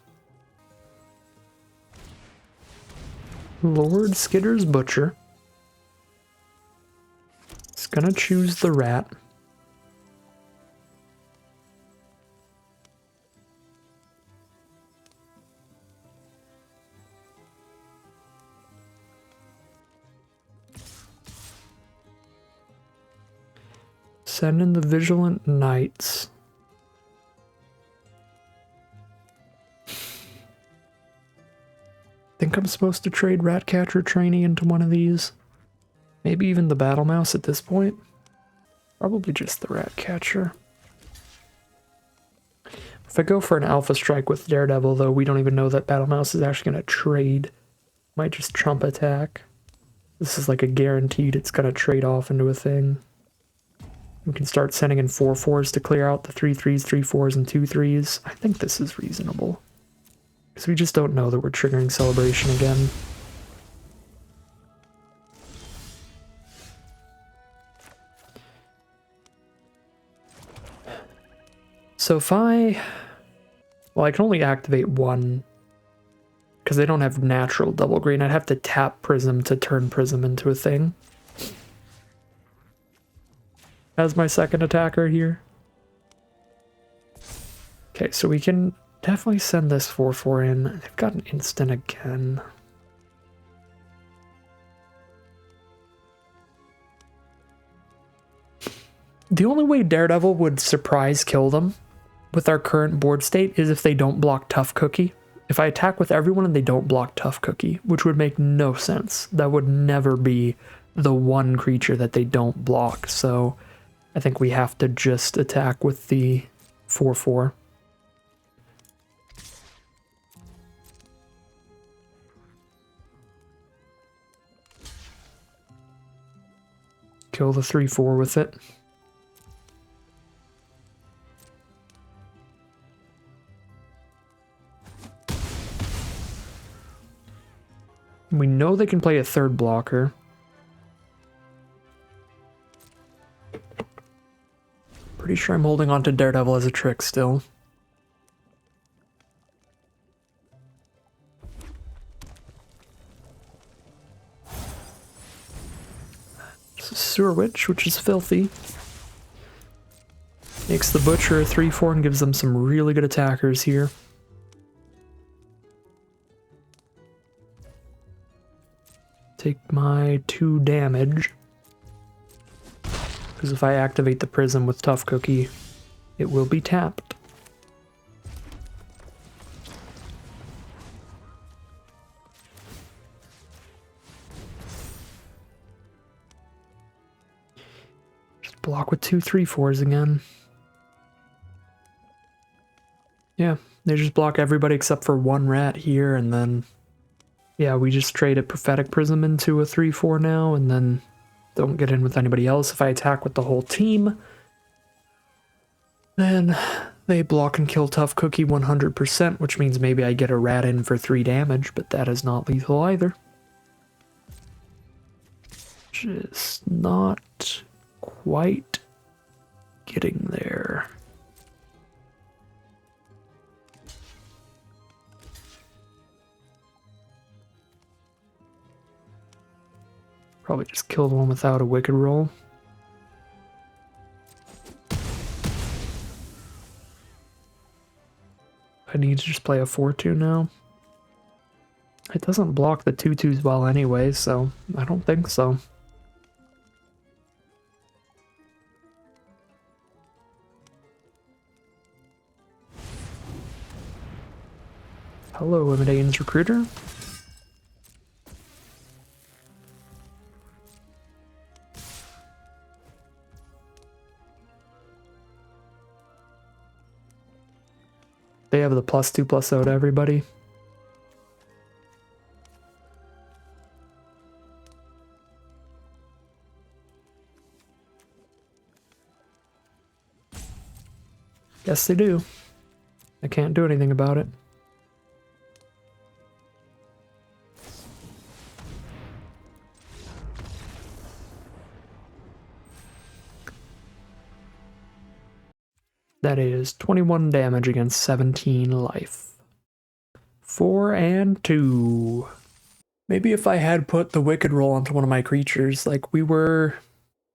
Lord Skitter's Butcher. It's gonna choose the rat. Send in the Vigilant Knights. Think I'm supposed to trade Ratcatcher Trainee into one of these? Maybe even the Battle Mouse at this point? Probably just the Ratcatcher. If I go for an Alpha Strike with Daredevil, though, we don't even know that Battle Mouse is actually going to trade. Might just Trump attack. This is like a guaranteed it's going to trade off into a thing. We can start sending in 4/4s to clear out the 3/3s, 3/4s, and 2/3s. I think this is reasonable. Because we just don't know that we're triggering Celebration again. So if I... Well, I can only activate one. Because they don't have natural double green. I'd have to tap Prism to turn Prism into a thing. As my second attacker here. Okay, so we can definitely send this 4/4 in. They've got an instant again. The only way Daredevil would surprise kill them with our current board state is if they don't block Tough Cookie. If I attack with everyone and they don't block Tough Cookie, which would make no sense. That would never be the one creature that they don't block, so I think we have to just attack with the 4/4. Kill the 3/4 with it. We know they can play a third blocker. Pretty sure I'm holding on to Daredevil as a trick still. Sewer Witch, which is filthy. Makes the Butcher a 3/4 and gives them some really good attackers here. Take my 2 damage. Because if I activate the Prism with Tough Cookie, it will be tapped. Just block with 2 3/4s again. Yeah, they just block everybody except for one rat here, and then... Yeah, we just trade a Prophetic Prism into a 3/4 now, and then don't get in with anybody else. If I attack with the whole team, then they block and kill Tough Cookie 100%, which means maybe I get a rat in for 3 damage, but that is not lethal either. Just not quite getting there. Probably just kill the one without a Wicked roll. I need to just play a 4/2 now. It doesn't block the 2/2s well anyway, so I don't think so. Hello, Imidane's Recruiter. They have the +2/+0 to everybody. Yes, they do. I can't do anything about it. That is 21 damage against 17 life. 4 and 2. Maybe if I had put the Wicked Roll onto one of my creatures, like we were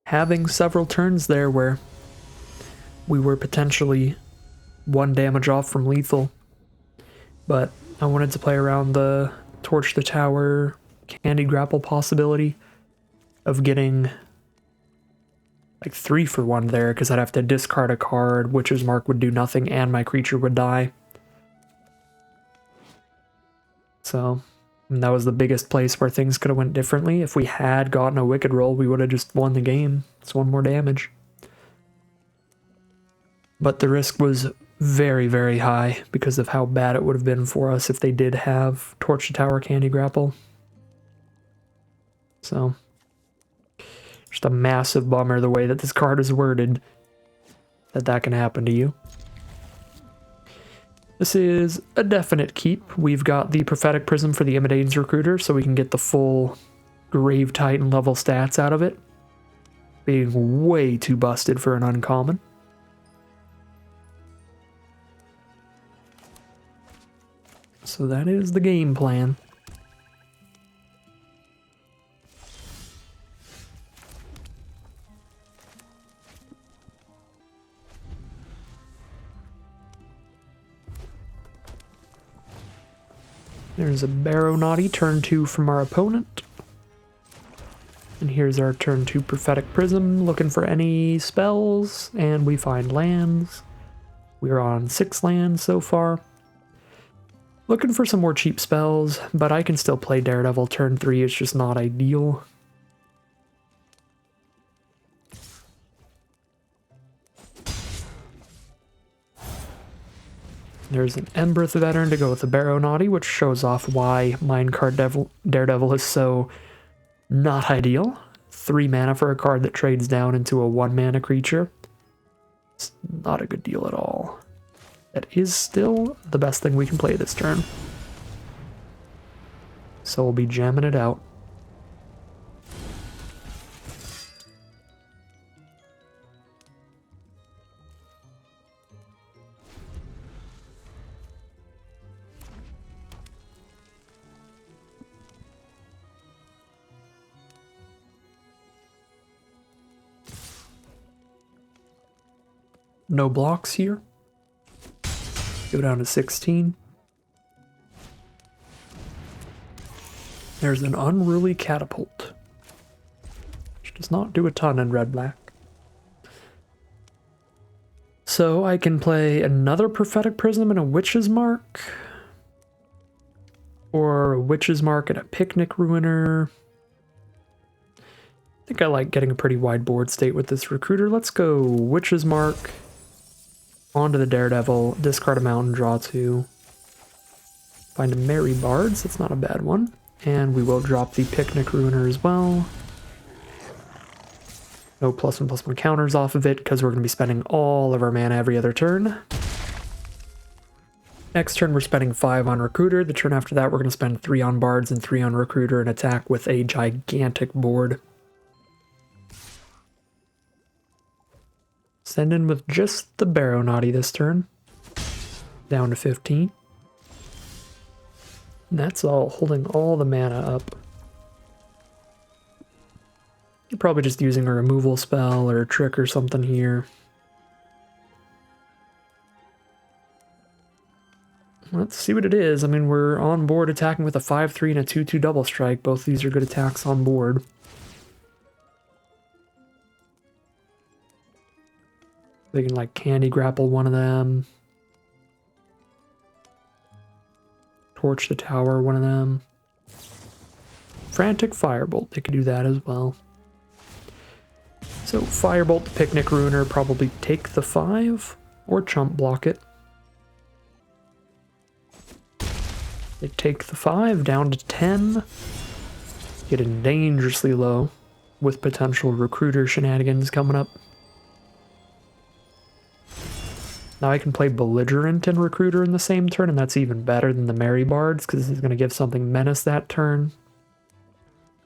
having several turns there where we were potentially 1 damage off from lethal. But I wanted to play around the Torch the Tower, Candy Grapple possibility of getting like 3 for 1 there, because I'd have to discard a card, Witch's Mark would do nothing, and my creature would die. So that was the biggest place where things could have went differently. If we had gotten a Wicked Roll, we would have just won the game. It's 1 more damage. But the risk was very, very high because of how bad it would have been for us if they did have Torch the Tower, Candy Grapple. So just a massive bummer the way that this card is worded, that can happen to you. This is a definite keep. We've got the Prophetic Prism for the Imitating's Recruiter, so we can get the full Grave Titan level stats out of it. Being way too busted for an uncommon. So that is the game plan. There's a Barrow Naughty, turn 2 from our opponent. And here's our turn 2 Prophetic Prism, looking for any spells, and we find lands. We're on 6 lands so far. Looking for some more cheap spells, but I can still play Daredevil turn 3, it's just not ideal. There's an Embereth Veteran to go with the Barrow Naughty, which shows off why Minecart Daredevil is so not ideal. 3 mana for a card that trades down into a 1 mana creature. It's not a good deal at all. That is still the best thing we can play this turn. So we'll be jamming it out. No blocks here. Go down to 16. There's an Unruly Catapult, which does not do a ton in red-black. So I can play another Prophetic Prism and a Witch's Mark. Or a Witch's Mark and a Picnic Ruiner. I think I like getting a pretty wide board state with this Recruiter. Let's go Witch's Mark. Onto the Daredevil, discard a mountain, draw 2. Find a Merry Bards, that's not a bad one. And we will drop the Picnic Ruiner as well. No +1/+1 counters off of it, because we're going to be spending all of our mana every other turn. Next turn we're spending 5 on Recruiter. The turn after that we're going to spend 3 on Bards and 3 on Recruiter and attack with a gigantic board. Send in with just the Barrow Naughty this turn. Down to 15. And that's all, holding all the mana up. You're probably just using a removal spell or a trick or something here. Let's see what it is. I mean, we're on board attacking with a 5/3 and a 2/2 double strike. Both of these are good attacks on board. They can like Candy Grapple one of them. Torch the Tower one of them. Frantic Firebolt, they could do that as well. So Firebolt, the Picnic Ruiner, probably take the 5 or chump block it. They take the 5 down to 10. Getting dangerously low with potential Recruiter shenanigans coming up. Now I can play Belligerent and Recruiter in the same turn, and that's even better than the Merry Bards, because this is going to give something Menace that turn.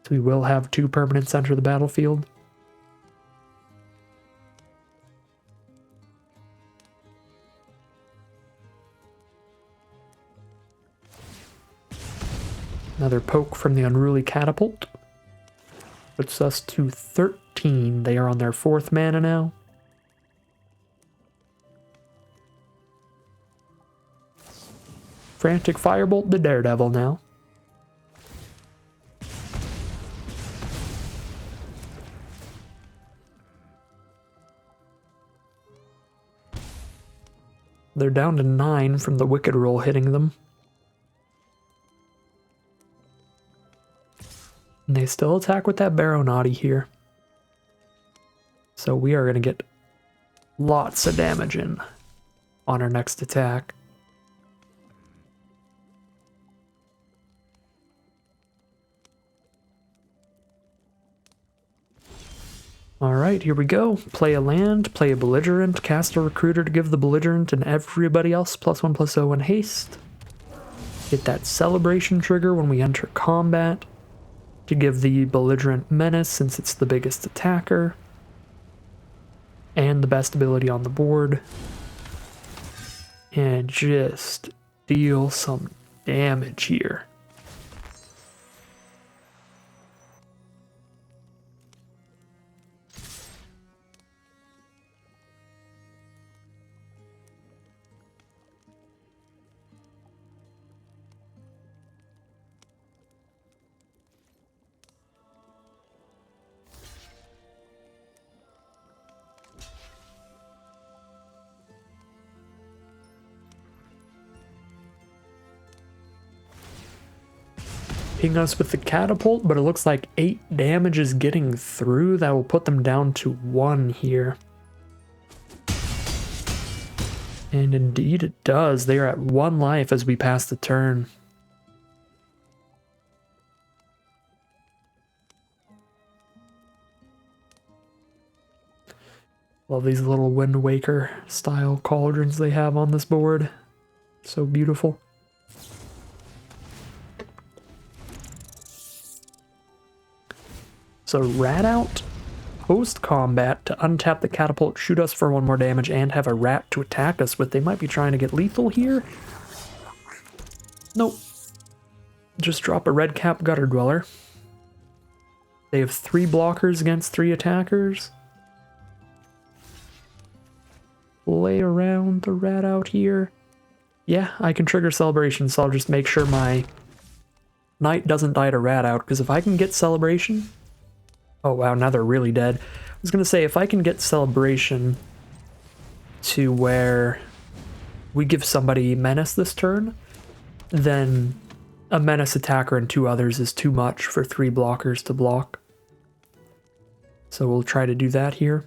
So we will have 2 permanents enter the battlefield. Another poke from the Unruly Catapult. Puts us to 13. They are on their 4th mana now. Frantic Firebolt the Daredevil now. They're down to 9 from the Wicked Roll hitting them. And they still attack with that Baronati here. So we are going to get lots of damage in on our next attack. Alright, here we go. Play a land, play a Belligerent, cast a Recruiter to give the Belligerent and everybody else +1/+0 and haste. Hit that Celebration trigger when we enter combat to give the Belligerent Menace since it's the biggest attacker. And the best ability on the board. And just deal some damage here. Ping us with the catapult, but it looks like 8 damage is getting through. That will put them down to 1 here. And indeed it does. They are at 1 life as we pass the turn. Love these little Wind Waker style cauldrons they have on this board. So beautiful. So rat out post-combat to untap the catapult, shoot us for 1 more damage, and have a rat to attack us with. They might be trying to get lethal here. Nope. Just drop a red cap Gutter Dweller. They have 3 blockers against 3 attackers. Play around the rat out here. Yeah, I can trigger Celebration, so I'll just make sure my knight doesn't die to rat out, because if I can get Celebration... Oh wow, now they're really dead. I was going to say, if I can get Celebration to where we give somebody Menace this turn, then a Menace attacker and 2 others is too much for 3 blockers to block. So we'll try to do that here.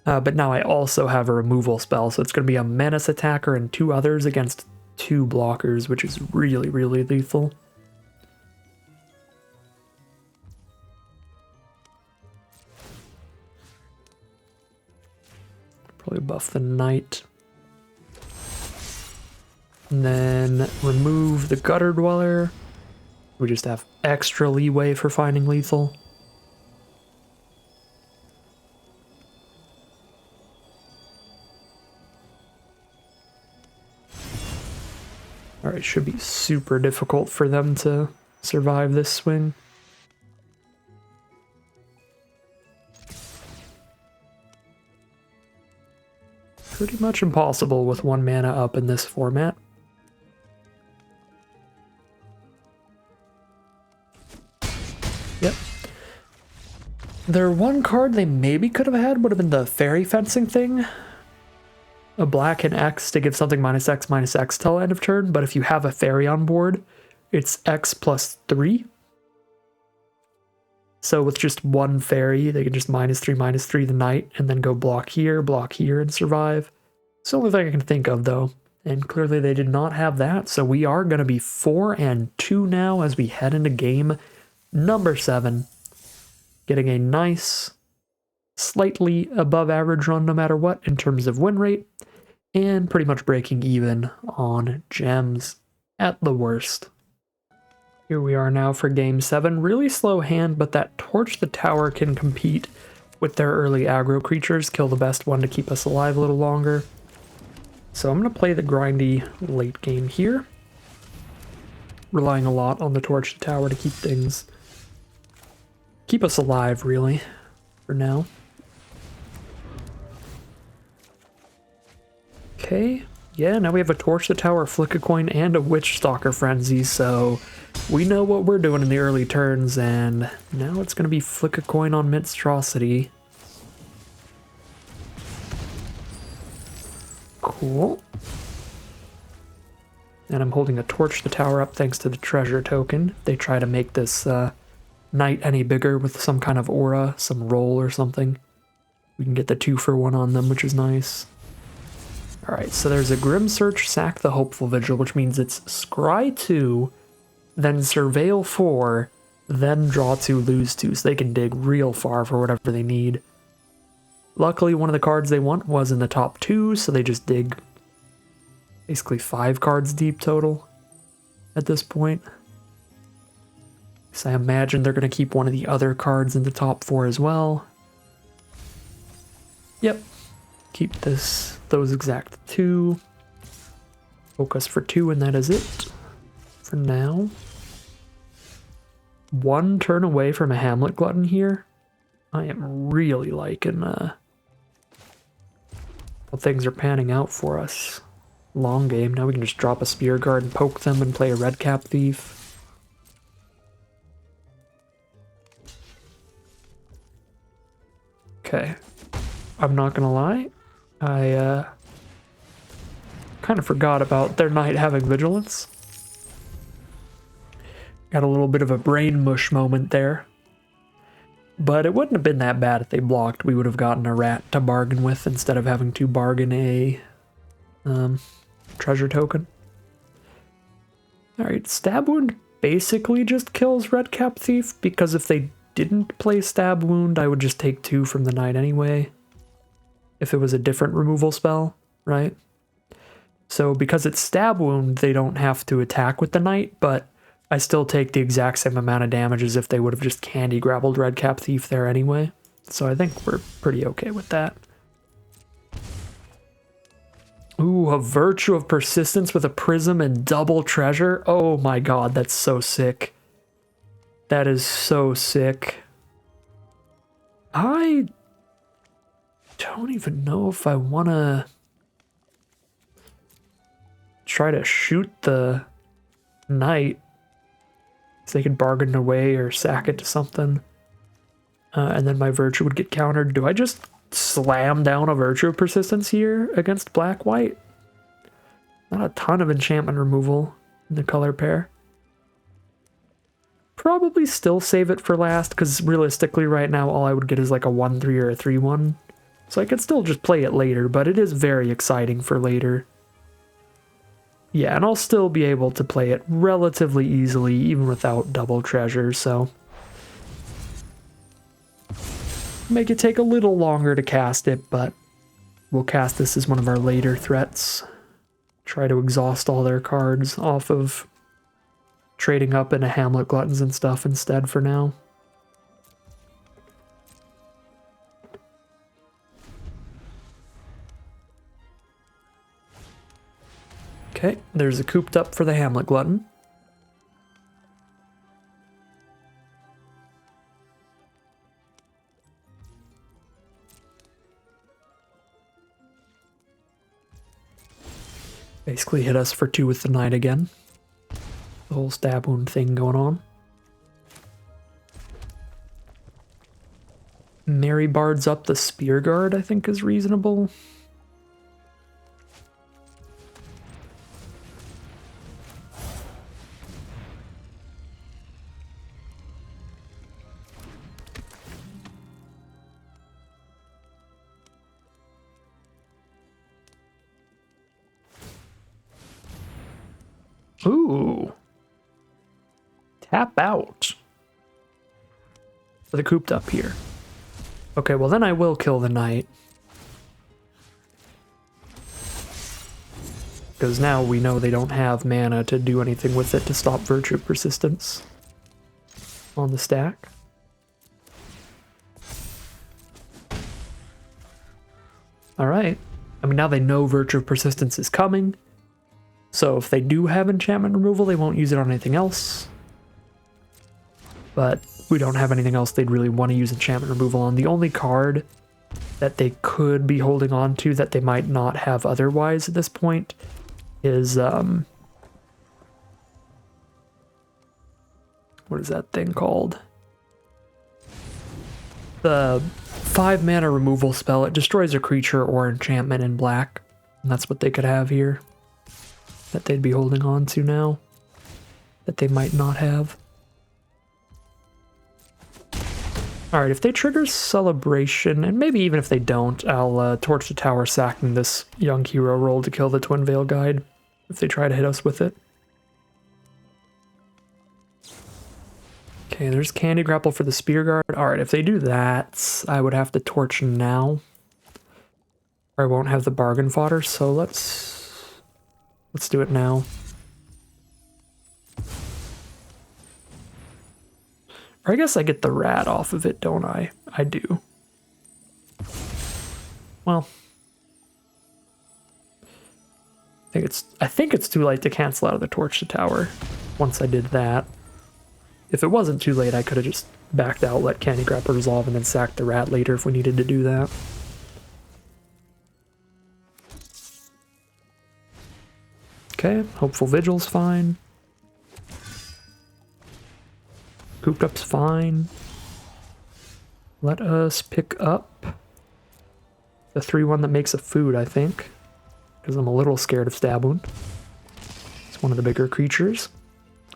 But now I also have a removal spell, so it's going to be a Menace attacker and 2 others against 2 blockers, which is really, really lethal. Probably buff the knight. And then remove the Gutter Dweller. We just have extra leeway for finding lethal. Alright, should be super difficult for them to survive this swing. Pretty much impossible with 1 mana up in this format. Yep. Their 1 card they maybe could have had would have been the Fairy Fencing thing. A black and X to give something -X/-X till end of turn, but if you have a fairy on board, it's X+3. So with just 1 fairy, they can just -3/-3 the knight, and then go block here, and survive. It's the only thing I can think of, though. And clearly they did not have that, so we are going to be 4-2 now as we head into game number 7. Getting a nice, slightly above average run no matter what in terms of win rate. and pretty much breaking even on gems at the worst. Here we are now for game 7. Really slow hand, but that Torch the Tower can compete with their early aggro creatures, kill the best one to keep us alive a little longer. So I'm going to play the grindy late game here, relying a lot on the Torch the Tower to keep us alive, really, for now. Okay, yeah, now we have a Torch the Tower, Flick a Coin, and a Witch Stalker Frenzy, so we know what we're doing in the early turns, and now it's going to be Flick a Coin on Monstrosity. Cool. And I'm holding a Torch the Tower up thanks to the treasure token. They try to make this knight any bigger with some kind of aura, some roll or something. We can get the 2-for-1 on them, which is nice. Alright, so there's a Grim Search, sack the Hopeful Vigil, which means it's scry 2, then surveil 4, then draw 2, lose 2, so they can dig real far for whatever they need. Luckily, one of the cards they want was in the top 2, so they just dig basically 5 cards deep total at this point. So I imagine they're going to keep one of the other cards in the top 4 as well. Yep. Keep those exact 2. Focus for 2, and that is it for now. 1 turn away from a Hamlet Glutton here. I am really liking how things are panning out for us. Long game. Now we can just drop a Spear Guard and poke them and play a Redcap Thief. Okay. I'm not gonna lie. I kind of forgot about their knight having vigilance. Got a little bit of a brain mush moment there. But it wouldn't have been that bad if they blocked. We would have gotten a rat to bargain with instead of having to bargain a treasure token. Alright, Stab Wound basically just kills Redcap Thief, because if they didn't play Stab Wound, I would just take 2 from the knight anyway. If it was a different removal spell, right? So because it's Stab Wound, they don't have to attack with the knight, but I still take the exact same amount of damage as if they would have just candy grabbled Redcap Thief there anyway. So I think we're pretty okay with that. Ooh, a Virtue of Persistence with a Prism and double treasure. Oh my god, that's so sick. That is so sick. I don't even know if I want to try to shoot the knight, so they could bargain away or sack it to something. And then my Virtue would get countered. Do I just slam down a Virtue of Persistence here against black-white? Not a ton of enchantment removal in the color pair. Probably still save it for last, because realistically right now all I would get is like a 1-3 or a 3-1. So I could still just play it later, but it is very exciting for later. Yeah, and I'll still be able to play it relatively easily, even without double treasure, so make it take a little longer to cast it, but we'll cast this as one of our later threats. Try to exhaust all their cards off of trading up into Hamlet Gluttons and stuff instead for now. Okay, there's a cooped up for the Hamlet Glutton. Basically hit us for 2 with the knight again. The whole Stab Wound thing going on. Mary Bard's up the Spear Guard, I think is reasonable. Ooh. Tap out. For the cooped up here. Okay, well then I will kill the knight. because now we know they don't have mana to do anything with it to stop Virtue Persistence on the stack. Alright. I mean, now they know Virtue Persistence is coming. So if they do have enchantment removal, they won't use it on anything else. But we don't have anything else they'd really want to use enchantment removal on. The only card that they could be holding on to that they might not have otherwise at this point is, what is that thing called? The 5 mana removal spell. It destroys a creature or enchantment in black. And that's what they could have here that they'd be holding on to now that they might not have. Alright, if they trigger Celebration, and maybe even if they don't, I'll Torch the Tower, sacking this young hero roll to kill the Twin Veil Guide if they try to hit us with it. Okay, there's Candy Grapple for the Spear Guard. Alright, if they do that, I would have to Torch now. Or I won't have the Bargain Fodder, so let's do it now. Or I guess I get the rat off of it, don't I? I do. Well, I think it's too late to cancel out of the Torch to Tower once I did that. If it wasn't too late, I could have just backed out, let Candy Grapple resolve, and then sacked the rat later if we needed to do that. Okay, Hopeful Vigil's fine. Cooped Up's fine. Let us pick up the 3/1 that makes a food, I think. Because I'm a little scared of Stab Wound. It's one of the bigger creatures.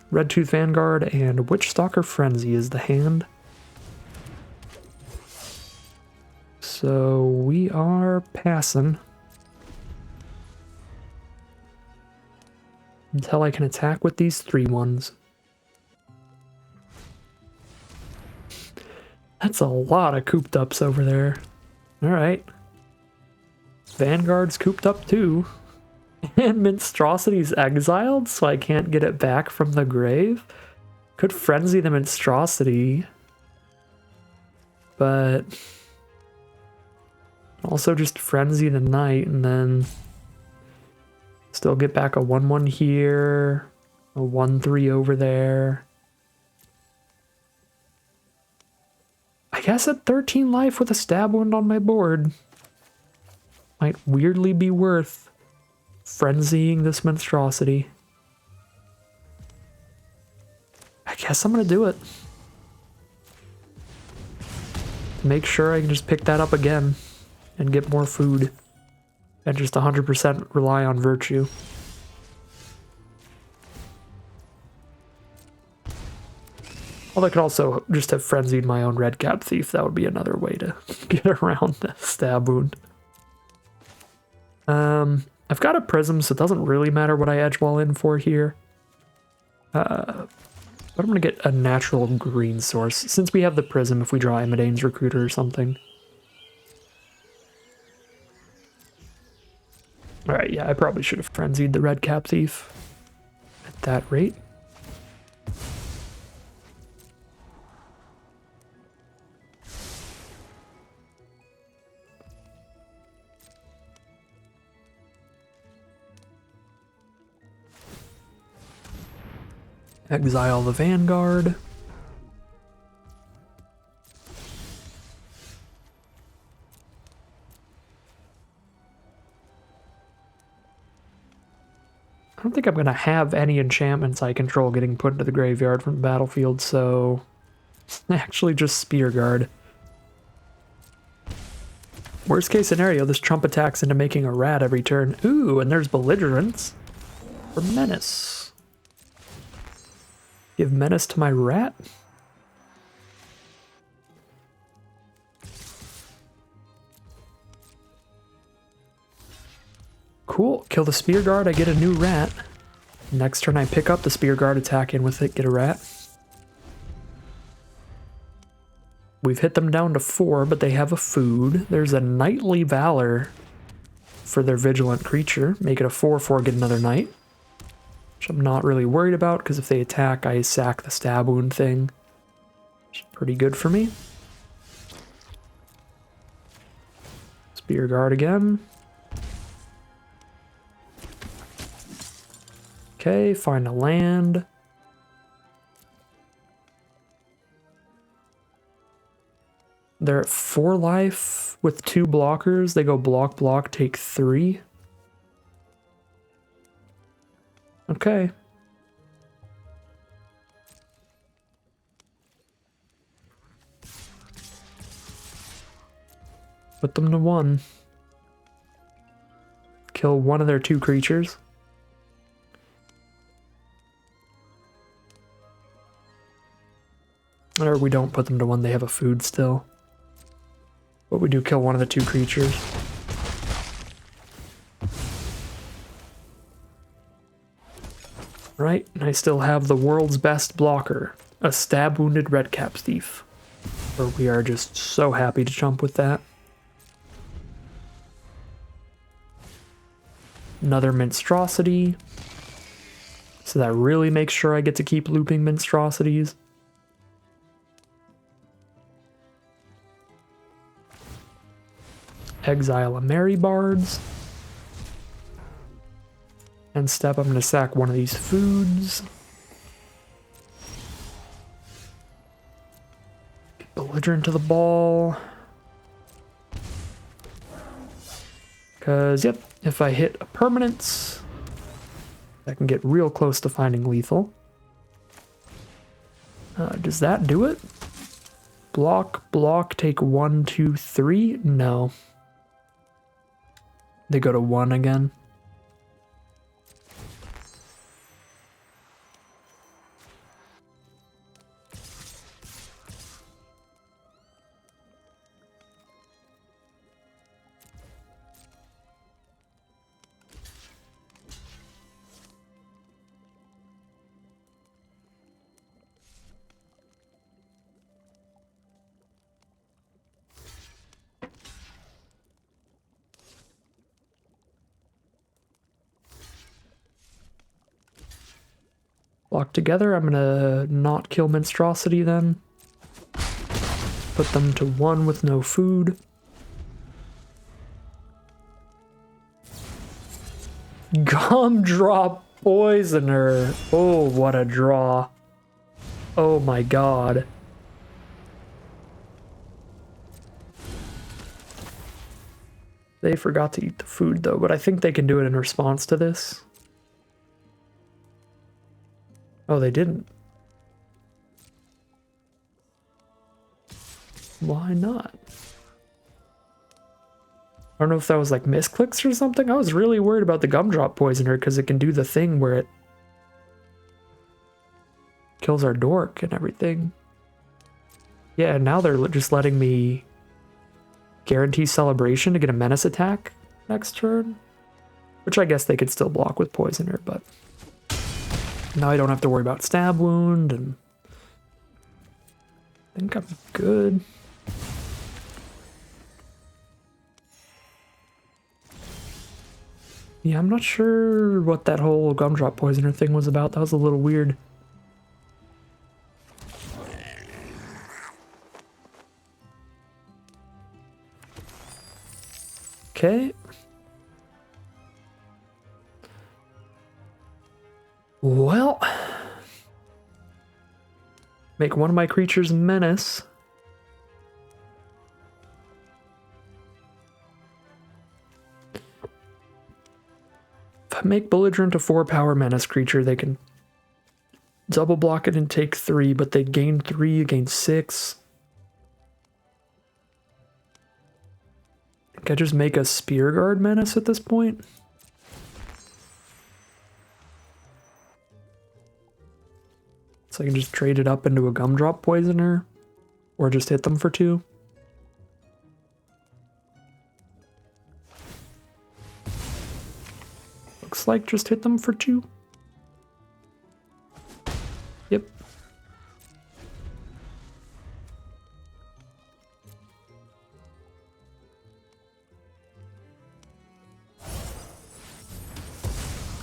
Red Tooth Vanguard and Witch Stalker Frenzy is the hand. So we are passing. Until I can attack with these 3/1s. That's a lot of cooped ups over there. Alright. Vanguard's cooped up too. And Monstrosity's exiled, so I can't get it back from the grave. Could frenzy the Monstrosity. But also just frenzy the Knight and then still get back a 1/1 here. A 1/3 over there. I guess at 13 life with a Stab Wound on my board might weirdly be worth frenzying this Monstrosity. I guess I'm gonna do it. To make sure I can just pick that up again and get more food and just 100% rely on Virtue. Well, I could also just have frenzied my own Red Cap Thief. That would be another way to get around the Stab Wound. I've got a Prism, so it doesn't really matter what I Edge Wall in for here. But I'm going to get a natural green source. Since we have the Prism, if we draw Imodane's Recruiter or something. Alright, yeah, I probably should have frenzied the Red Cap Thief at that rate. Exile the Vanguard. I don't think I'm going to have any enchantments I control getting put into the graveyard from the battlefield, so actually just Spear Guard. Worst case scenario, this Trump attacks into making a rat every turn. Ooh, and there's Belligerence for Menace. Give Menace to my rat? Cool. Kill the Spear Guard, I get a new rat. Next turn I pick up the Spear Guard, attack in with it, get a rat. We've hit them down to 4, but they have a food. There's a Knightly Valor for their vigilant creature. Make it a 4/4, get another knight. Which I'm not really worried about, because if they attack, I sack the stab wound thing. Which is pretty good for me. Spear guard again. Okay, find a land. They're at 4 life with 2 blockers. They go block, block, take 3. Okay. Put them to 1. Kill one of their 2 creatures. Or we don't put them to 1, they have a food still. But we do kill one of the 2 creatures. Right, and I still have the world's best blocker, a stab-wounded Redcap Thief. Where we are just so happy to jump with that. Another Monstrosity. So that really makes sure I get to keep looping Monstrosities. Exile a Marybards. And step, I'm going to sack one of these foods. Belligerent to the ball. Because, yep, if I hit a permanence, I can get real close to finding lethal. Does that do it? Block, block, take 1, 2, 3? No. They go to 1 again. Block together, I'm gonna not kill Monstrosity then. Put them to 1 with no food. Gumdrop Poisoner. Oh, what a draw. Oh my god. They forgot to eat the food though, but I think they can do it in response to this. Oh, they didn't. Why not? I don't know if that was like misclicks or something. I was really worried about the Gumdrop Poisoner because it can do the thing where it kills our dork and everything. Yeah, and now they're just letting me guarantee Celebration to get a menace attack next turn. Which I guess they could still block with Poisoner, but now I don't have to worry about stab wound, and I think I'm good. Yeah, I'm not sure what that whole Gumdrop Poisoner thing was about. That was a little weird. Okay. Well, make one of my creatures menace. If I make Belligerent a 4-power menace creature, they can double block it and take 3, but they gain 3, gain 6. I think I just make a Spear Guard menace at this point. So I can just trade it up into a Gumdrop Poisoner, or just hit them for 2. Looks like just hit them for 2. Yep.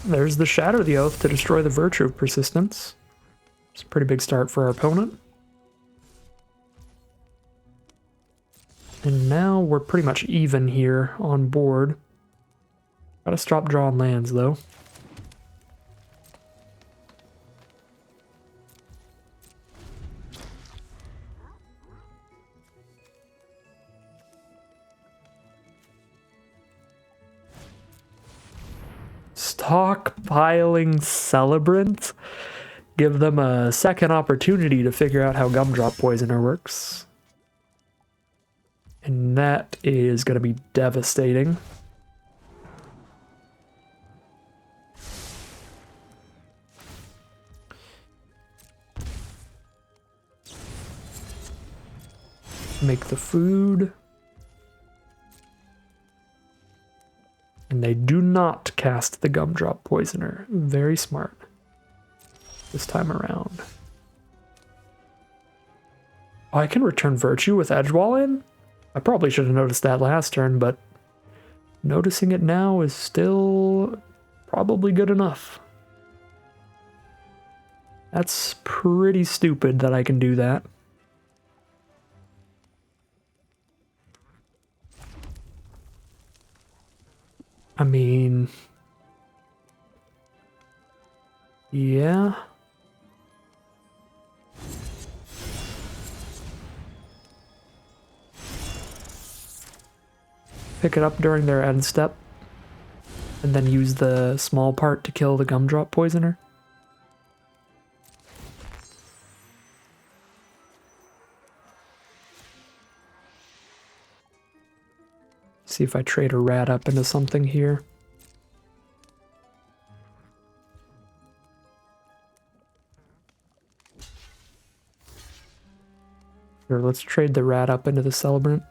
there's the Shatter the Oath to destroy the Virtue of Persistence. It's a pretty big start for our opponent. And now we're pretty much even here on board. Gotta stop drawing lands, though. Stockpiling Celebrant. Give them a second opportunity to figure out how Gumdrop Poisoner works. And that is going to be devastating. Make the food. And they do not cast the Gumdrop Poisoner. Very smart. This time around. Oh, I can return Virtue with Edgewall in? I probably should have noticed that last turn, but noticing it now is still probably good enough. That's pretty stupid that I can do that. I mean, yeah. Pick it up during their end step, and then use the small part to kill the Gumdrop Poisoner. See if I trade a rat up into something here. Here, let's trade the rat up into the Celebrant.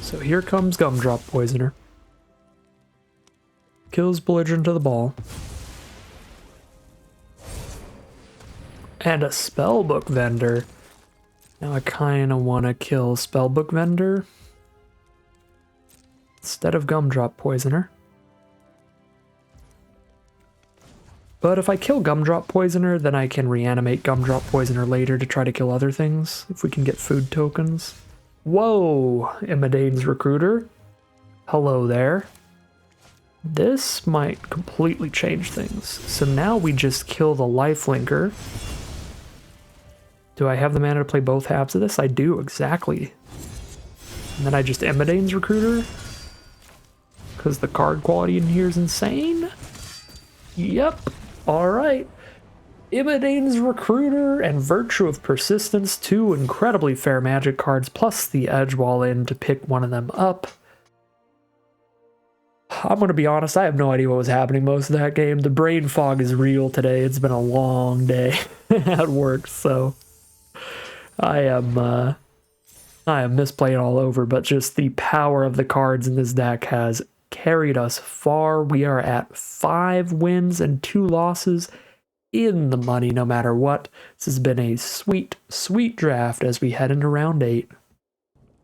So here comes Gumdrop Poisoner. Kills Belligerent to the ball. And a Spellbook Vendor. Now I kind of want to kill Spellbook Vendor instead of Gumdrop Poisoner. But if I kill Gumdrop Poisoner, then I can reanimate Gumdrop Poisoner later to try to kill other things, if we can get food tokens. Whoa, Imadane's Recruiter. Hello there. This might completely change things. So now we just kill the Lifelinker. Do I have the mana to play both halves of this? I do, exactly. And then I just Imadane's Recruiter. Because the card quality in here is insane. Yep, alright. Imadane's Recruiter and Virtue of Persistence, two incredibly fair Magic cards, plus the Edgewall in to pick one of them up. I'm going to be honest, I have no idea what was happening most of that game. The brain fog is real today. It's been a long day at work, so I am misplaying all over, but just the power of the cards in this deck has carried us far. We are at 5 wins and 2 losses. In the money no matter what. This has been a sweet, sweet draft as we head into round 8.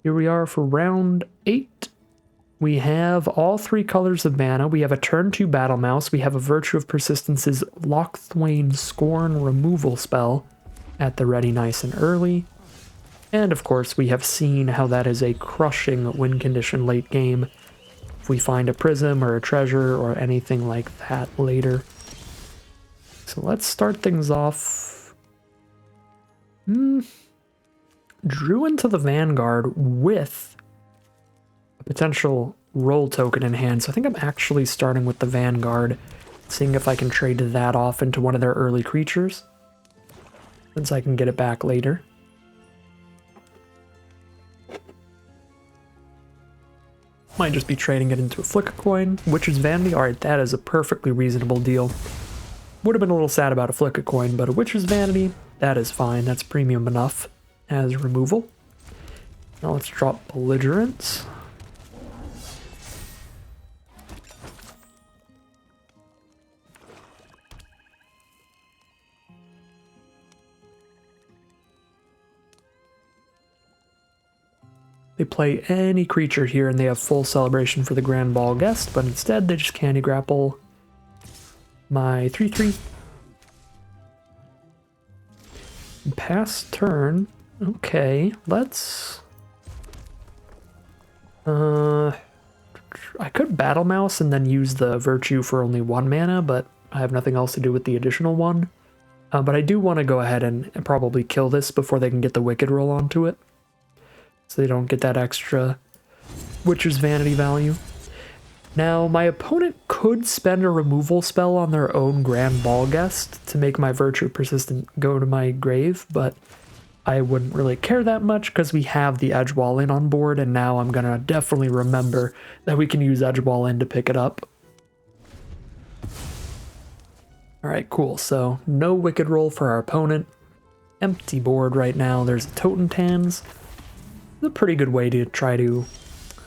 Here we are for round 8. We have all 3 colors of mana. We have a turn 2 Battle Mouse. We have a Virtue of Persistence's Lochthwain Scorn removal spell at the ready nice and early. And of course we have seen how that is a crushing win condition late game. If we find a prism or a treasure or anything like that later. So let's start things off. Drew into the Vanguard with a potential roll token in hand. So I think I'm actually starting with the Vanguard, seeing if I can trade that off into one of their early creatures, since I can get it back later. Might just be trading it into a Flicker Coin, Witch's Vanity. Alright, that is a perfectly reasonable deal. Would have been a little sad about a Flicker Coin, but a Witcher's Vanity, that is fine. That's premium enough as removal. Now let's drop Belligerence. they play any creature here and they have full celebration for the Grand Ball Guest, but instead they just candy grapple my 3/3. Pass turn. Okay, let's... I could Battle Mouse and then use the Virtue for only 1 mana, but I have nothing else to do with the additional 1. But I do want to go ahead and probably kill this before they can get the Wicked roll onto it, so they don't get that extra Witcher's Vanity value. Now, my opponent could spend a removal spell on their own Grand Ball Guest to make my Virtue Persistent go to my grave, but I wouldn't really care that much because we have the Edgewall in on board, and now I'm gonna definitely remember that we can use Edgewall in to pick it up. Alright, cool. So, no Wicked roll for our opponent. Empty board right now. There's Totentans. It's a pretty good way to try to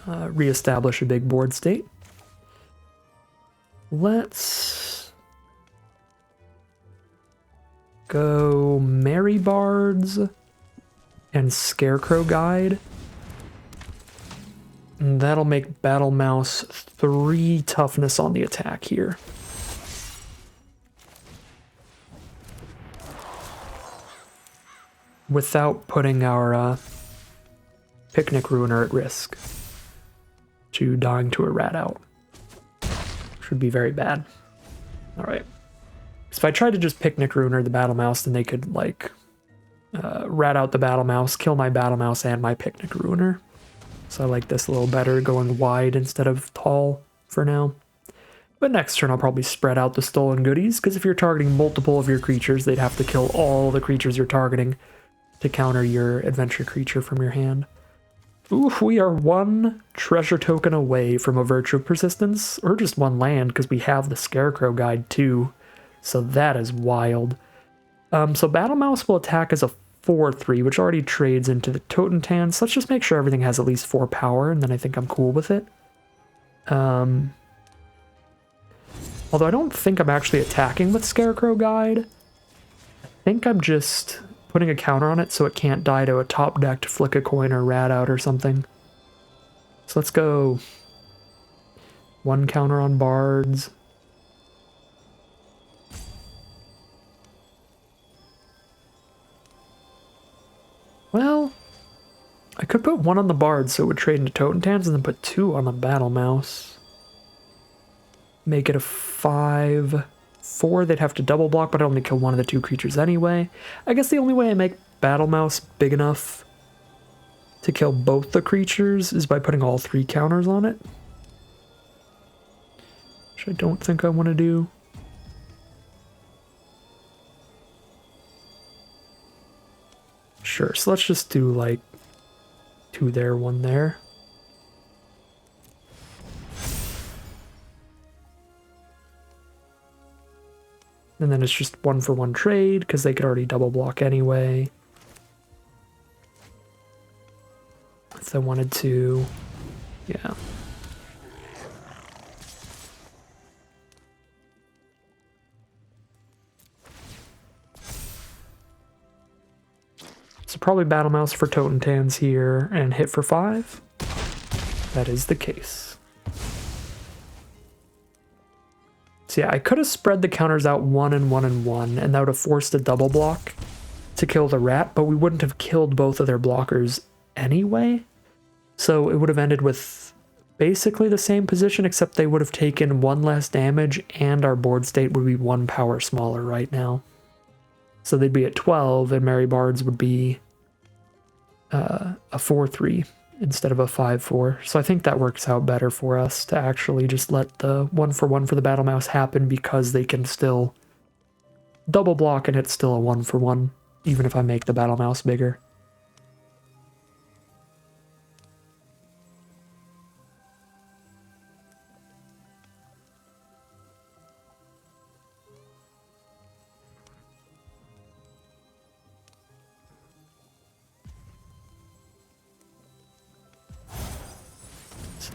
reestablish a big board state. Let's go Merry Bards and Scarecrow Guide. And that'll make Battle Mouse 3 toughness on the attack here. Without putting our Picnic Ruiner at risk to dying to a rat out. Should be very bad. Alright. So if I tried to just Picnic Ruiner the Battle Mouse, then they could, like, rat out the Battle Mouse, kill my Battle Mouse and my Picnic Ruiner. So I like this a little better, going wide instead of tall for now. But next turn I'll probably spread out the Stolen Goodies, because if you're targeting multiple of your creatures, they'd have to kill all the creatures you're targeting to counter your adventure creature from your hand. Oof, we are 1 treasure token away from a Virtue of Persistence, or just 1 land, because we have the Scarecrow Guide too, so that is wild. So Battle Mouse will attack as a 4/3, which already trades into the Totentans, so let's just make sure everything has at least 4 power, and then I think I'm cool with it. Although I don't think I'm actually attacking with Scarecrow Guide. I think I'm just putting a counter on it so it can't die to a top deck to flick a coin or rat out or something. So let's go 1 counter on Bards. Well, I could put 1 on the Bards so it would trade into Totentans and then put 2 on the Battle Mouse. Make it a 5/4. They'd have to double block, but I'd only kill 1 of the 2 creatures anyway. I guess the only way I make Battle Mouse big enough to kill both the creatures is by putting all 3 counters on it, which I don't think I want to do. Sure, so let's just do like 2 there, 1 there. And then it's just 1-for-1 trade, because they could already double block anyway. If they wanted to, yeah. So probably Battle Mouse for Totentans here, and hit for 5. That is the case. So yeah, I could have spread the counters out 1 and 1 and 1, and that would have forced a double block to kill the rat, but we wouldn't have killed both of their blockers anyway. So it would have ended with basically the same position, except they would have taken 1 less damage, and our board state would be 1 power smaller right now. So they'd be at 12, and Merry Bards would be a 4/3 instead of a 5/4. So I think that works out better for us to actually just let the 1-for-1 for the Battle Mouse happen, because they can still double block and it's still a 1-for-1, even if I make the Battle Mouse bigger.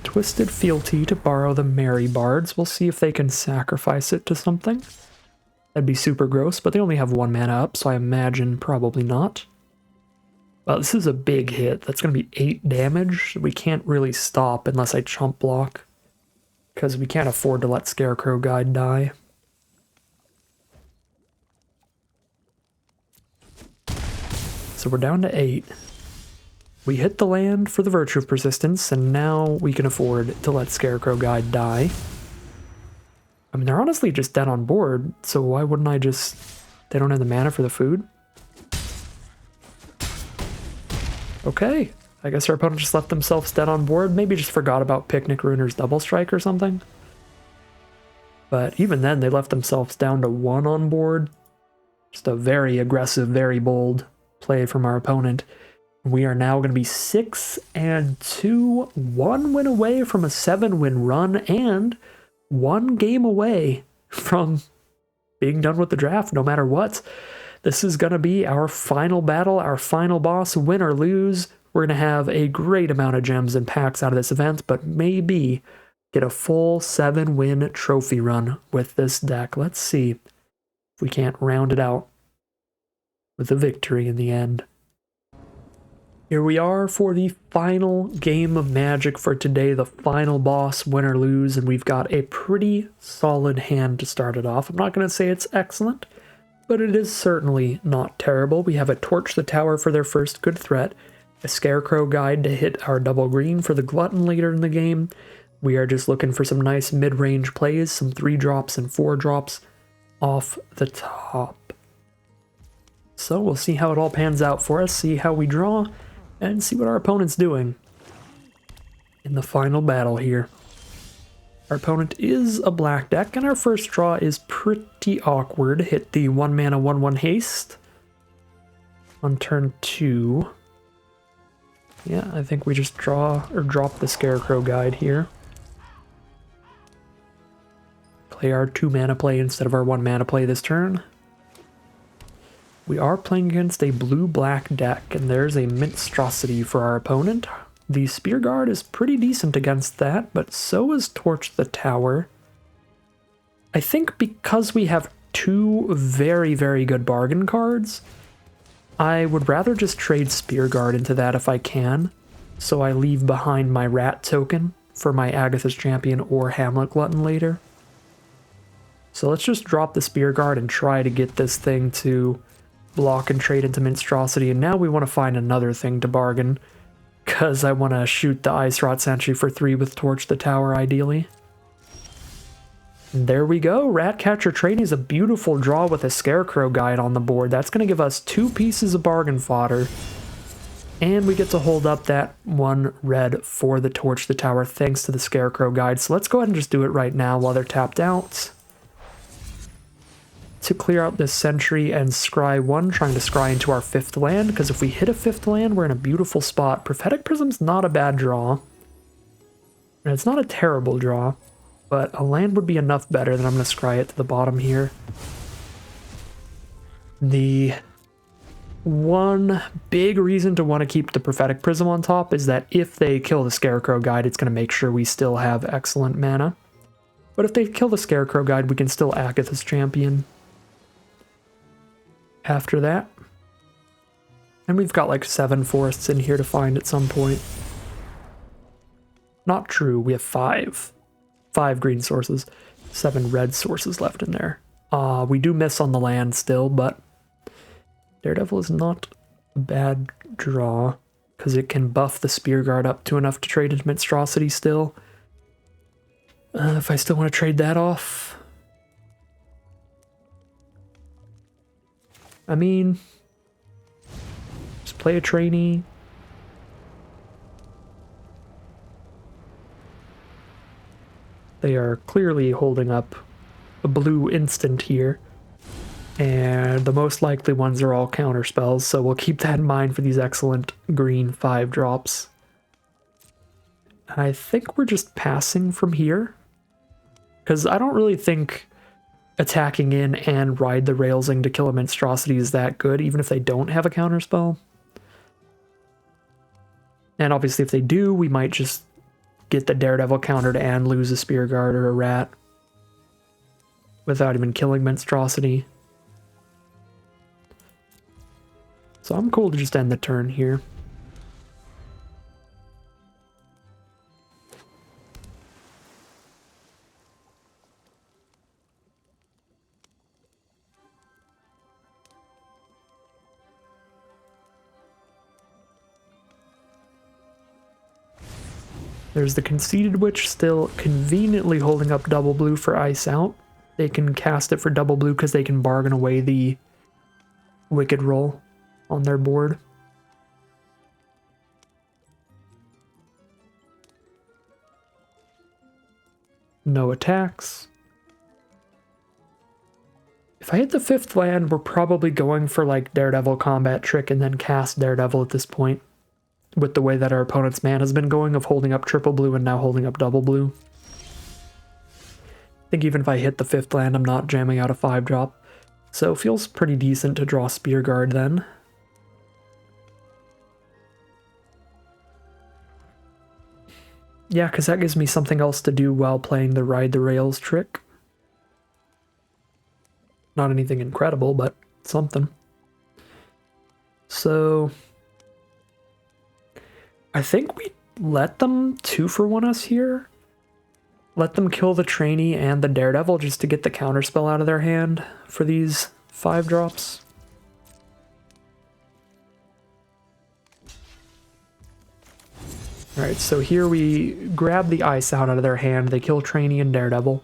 Twisted Fealty to borrow the Merry Bards. We'll see if they can sacrifice it to something. That'd be super gross, but they only have 1 mana up, so I imagine probably not. Well, this is a big hit. That's going to be 8 damage. We can't really stop unless I chump block, because we can't afford to let Scarecrow Guide die. So we're down to 8. We hit the land for the Virtue of Persistence, and now we can afford to let Scarecrow Guide die. I mean, they're honestly just dead on board, so why wouldn't I just... They don't have the mana for the food? Okay, I guess our opponent just left themselves dead on board. Maybe just forgot about Picnic Ruiner's Double Strike or something. But even then, they left themselves down to 1 on board. Just a very aggressive, very bold play from our opponent. We are now going to be 6-2, 1 win away from a 7-win run, and 1 game away from being done with the draft, no matter what. This is going to be our final battle, our final boss, win or lose. We're going to have a great amount of gems and packs out of this event, but maybe get a full 7-win trophy run with this deck. Let's see if we can't round it out with a victory in the end. Here we are for the final game of Magic for today, the final boss, win or lose, and we've got a pretty solid hand to start it off. I'm not going to say it's excellent, but it is certainly not terrible. We have a Torch the Tower for their first good threat, a Scarecrow Guide to hit our double green for the Glutton later in the game. We are just looking for some nice mid-range plays, some 3-drops and 4-drops off the top. So we'll see how it all pans out for us, see how we draw, and see what our opponent's doing in the final battle here. Our opponent is a black deck, and our first draw is pretty awkward. Hit the 1-mana 1/1 haste on turn 2. Yeah, I think we just draw or drop the Scarecrow Guide here. Play our 2-mana play instead of our 1-mana play this turn. We are playing against a blue-black deck, and there's a Minstrosity for our opponent. The Spear Guard is pretty decent against that, but so is Torch the Tower. I think because we have 2 very, very good bargain cards, I would rather just trade Spear Guard into that if I can, so I leave behind my Rat token for my Agatha's Champion or Hamlet Glutton later. So let's just drop the Spear Guard and try to get this thing to block and trade into Minstrosity, and now we want to find another thing to bargain, because I want to shoot the Ice Rot Sentry for 3 with Torch the Tower, ideally. And there we go, Ratcatcher Trading is a beautiful draw with a Scarecrow Guide on the board. That's going to give us 2 pieces of bargain fodder, and we get to hold up that 1 red for the Torch the Tower thanks to the Scarecrow Guide. So let's go ahead and just do it right now while they're tapped out. To clear out this Sentry and scry 1, trying to scry into our 5th land, because if we hit a 5th land, we're in a beautiful spot. Prophetic Prism's not a bad draw, and it's not a terrible draw, but a land would be enough better than I'm going to scry it to the bottom here. The one big reason to want to keep the Prophetic Prism on top is that if they kill the Scarecrow Guide, it's going to make sure we still have excellent mana. But if they kill the Scarecrow Guide, we can still Agatha's Champion after that. And we've got like 7 forests in here to find at some point. Not true, we have 5. 5 green sources, 7 red sources left in there. We do miss on the land still, but Daredevil is not a bad draw, because it can buff the Spear Guard up to enough to trade into Minstrosity still. If I still want to trade that off, I mean, just play a trainee. They are clearly holding up a blue instant here, and the most likely ones are all counter spells, so we'll keep that in mind for these excellent green 5-drops. I think we're just passing from here, because I don't really think attacking in and ride the railsing to kill a Minstrosity is that good, even if they don't have a counterspell. And obviously if they do, we might just get the Daredevil countered and lose a Spear Guard or a Rat without even killing Minstrosity. So I'm cool to just end the turn here. There's the Conceited Witch still conveniently holding up double blue for Ice Out. They can cast it for double blue because they can bargain away the Wicked roll on their board. No attacks. If I hit the 5th land, we're probably going for like Daredevil Combat Trick and then cast Daredevil at this point, with the way that our opponent's mana has been going of holding up triple blue and now holding up double blue. I think even if I hit the 5th land, I'm not jamming out a 5-drop. So it feels pretty decent to draw Spear Guard then. Yeah, because that gives me something else to do while playing the Ride the Rails trick. Not anything incredible, but something. So I think we let them 2-for-1 us here. Let them kill the Trainee and the Daredevil just to get the counterspell out of their hand for these 5-drops. Alright, so here we grab the Ice Out of their hand. They kill Trainee and Daredevil.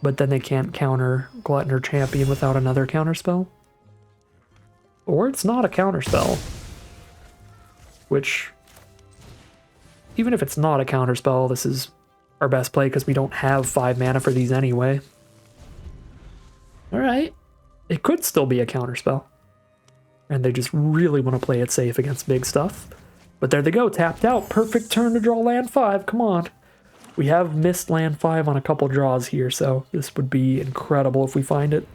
But then they can't counter Glutton or Champion without another counterspell. Or it's not a counterspell. Which, even if it's not a counterspell, this is our best play because we don't have 5 mana for these anyway. Alright. It could still be a counterspell. And they just really want to play it safe against big stuff. But there they go, tapped out. Perfect turn to draw land 5, come on. We have missed land 5 on a couple draws here, so this would be incredible if we find it.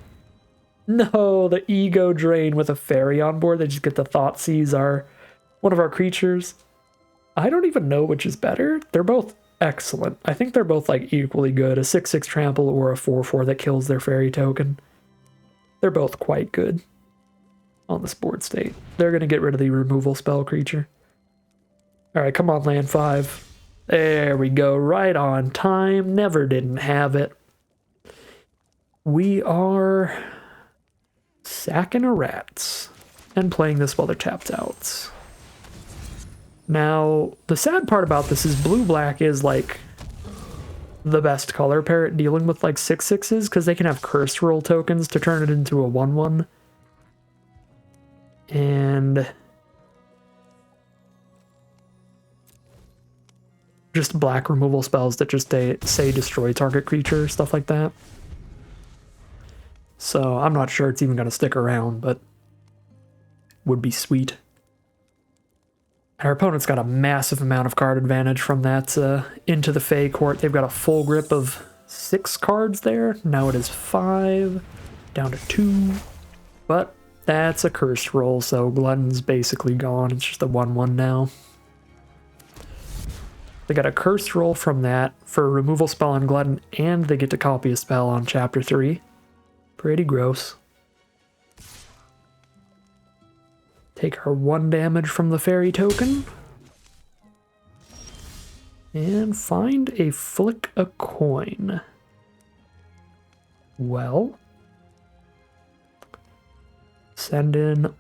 No, the Ego Drain with a fairy on board. They just get to Thoughtseize one of our creatures. I don't even know which is better. They're both excellent. I think they're both like equally good. A 6/6 trample or a 4/4 that kills their fairy token. They're both quite good on this board state. They're going to get rid of the removal spell creature. Alright, come on, land 5. There we go, right on time. Never didn't have it. We are sacking a rats and playing this while they're tapped out. Now, the sad part about this is blue-black is like the best color pair at dealing with like 6/6s because they can have curse roll tokens to turn it into a 1/1. And just black removal spells that just say destroy target creature, stuff like that. So I'm not sure it's even going to stick around, but would be sweet. Our opponent's got a massive amount of card advantage from that into the Fey Court. They've got a full grip of 6 cards there. Now it is 5, down to 2. But that's a cursed roll, so Glutton's basically gone. It's just a 1/1 now. They got a cursed roll from that for a removal spell on Glutton, and they get to copy a spell on Chapter 3. Pretty gross. Take our 1 damage from the fairy token. And find a flick a coin. Well, send in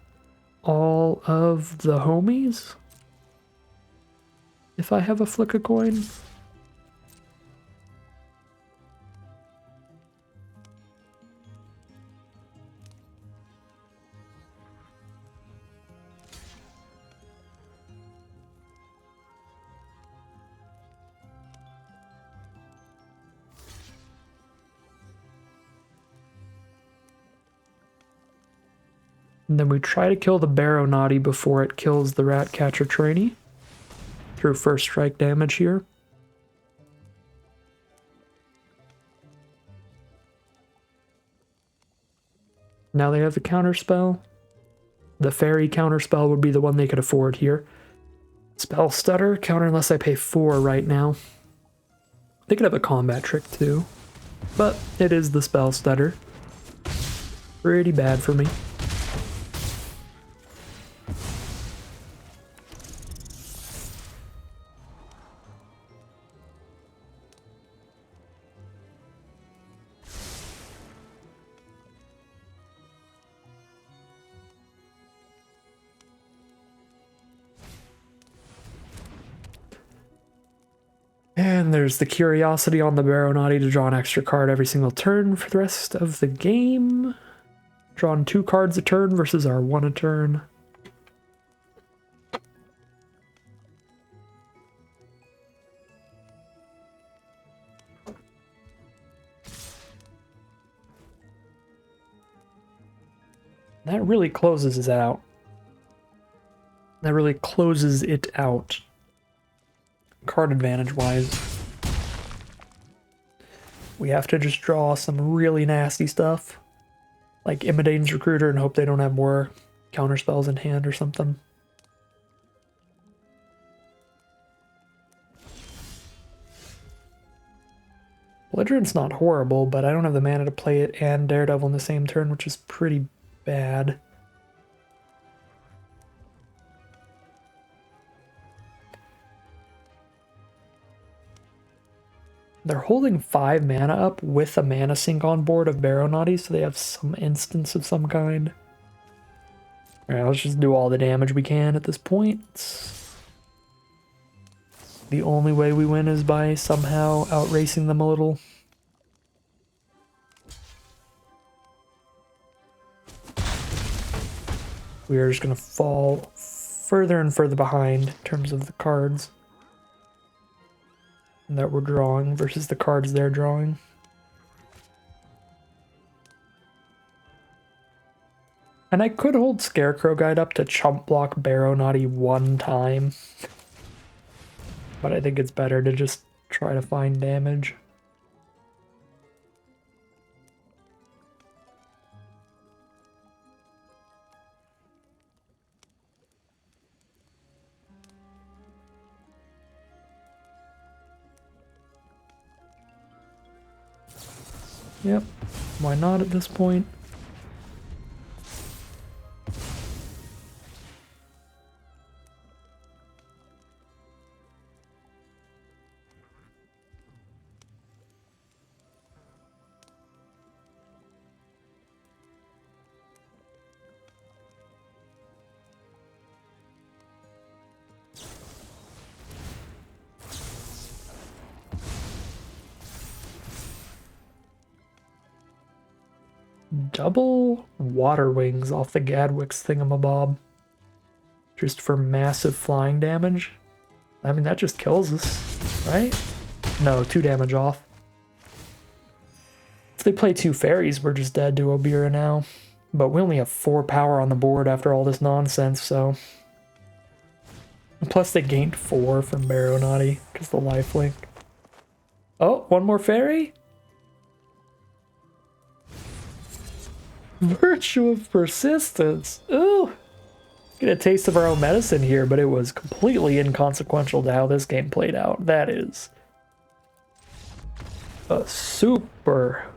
all of the homies. If I have a flick a coin. And then we try to kill the Barrow Naughty before it kills the Ratcatcher Trainee. Through first strike damage here. Now they have the counter spell. The fairy counter spell would be the one they could afford here. Spell Stutter, counter unless I pay 4 right now. They could have a combat trick too, but it is the Spell Stutter. Pretty bad for me. And there's the curiosity on the Baronati to draw an extra card every single turn for the rest of the game. Drawing 2 cards a turn versus our 1 a turn. That really closes it out. That really closes it out. Card advantage wise. We have to just draw some really nasty stuff. Like Imidane's Recruiter and hope they don't have more counterspells in hand or something. Belligerent's not horrible, but I don't have the mana to play it and Daredevil in the same turn, which is pretty bad. They're holding 5 mana up with a mana sink on board of Baronati, so they have some instance of some kind. Alright, let's just do all the damage we can at this point. The only way we win is by somehow outracing them a little. We are just going to fall further and further behind in terms of the cards that we're drawing versus the cards they're drawing. And I could hold Scarecrow Guide up to chump block Baronati 1 time. But I think it's better to just try to find damage. Yep, why not at this point? Double Water Wings off the Gadwick's thingamabob. Just for massive flying damage. I mean, that just kills us, right? No, 2 damage off. If they play 2 fairies, we're just dead to Obira now. But we only have 4 power on the board after all this nonsense, so... And plus they gained 4 from Baronati, because the lifelink. Oh, 1 more fairy? Virtue of Persistence. Ooh! Get a taste of our own medicine here, but it was completely inconsequential to how this game played out. That is a super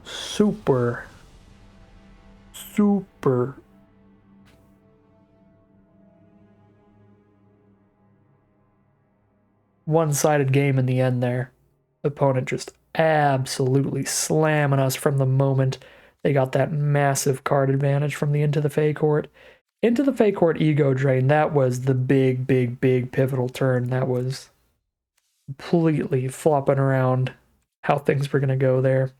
one-sided game in the end there. Opponent just absolutely slamming us from the moment they got that massive card advantage from the Into the Fey Court. Into the Fey Court Ego Drain, that was the big pivotal turn. That was completely flopping around how things were going to go there.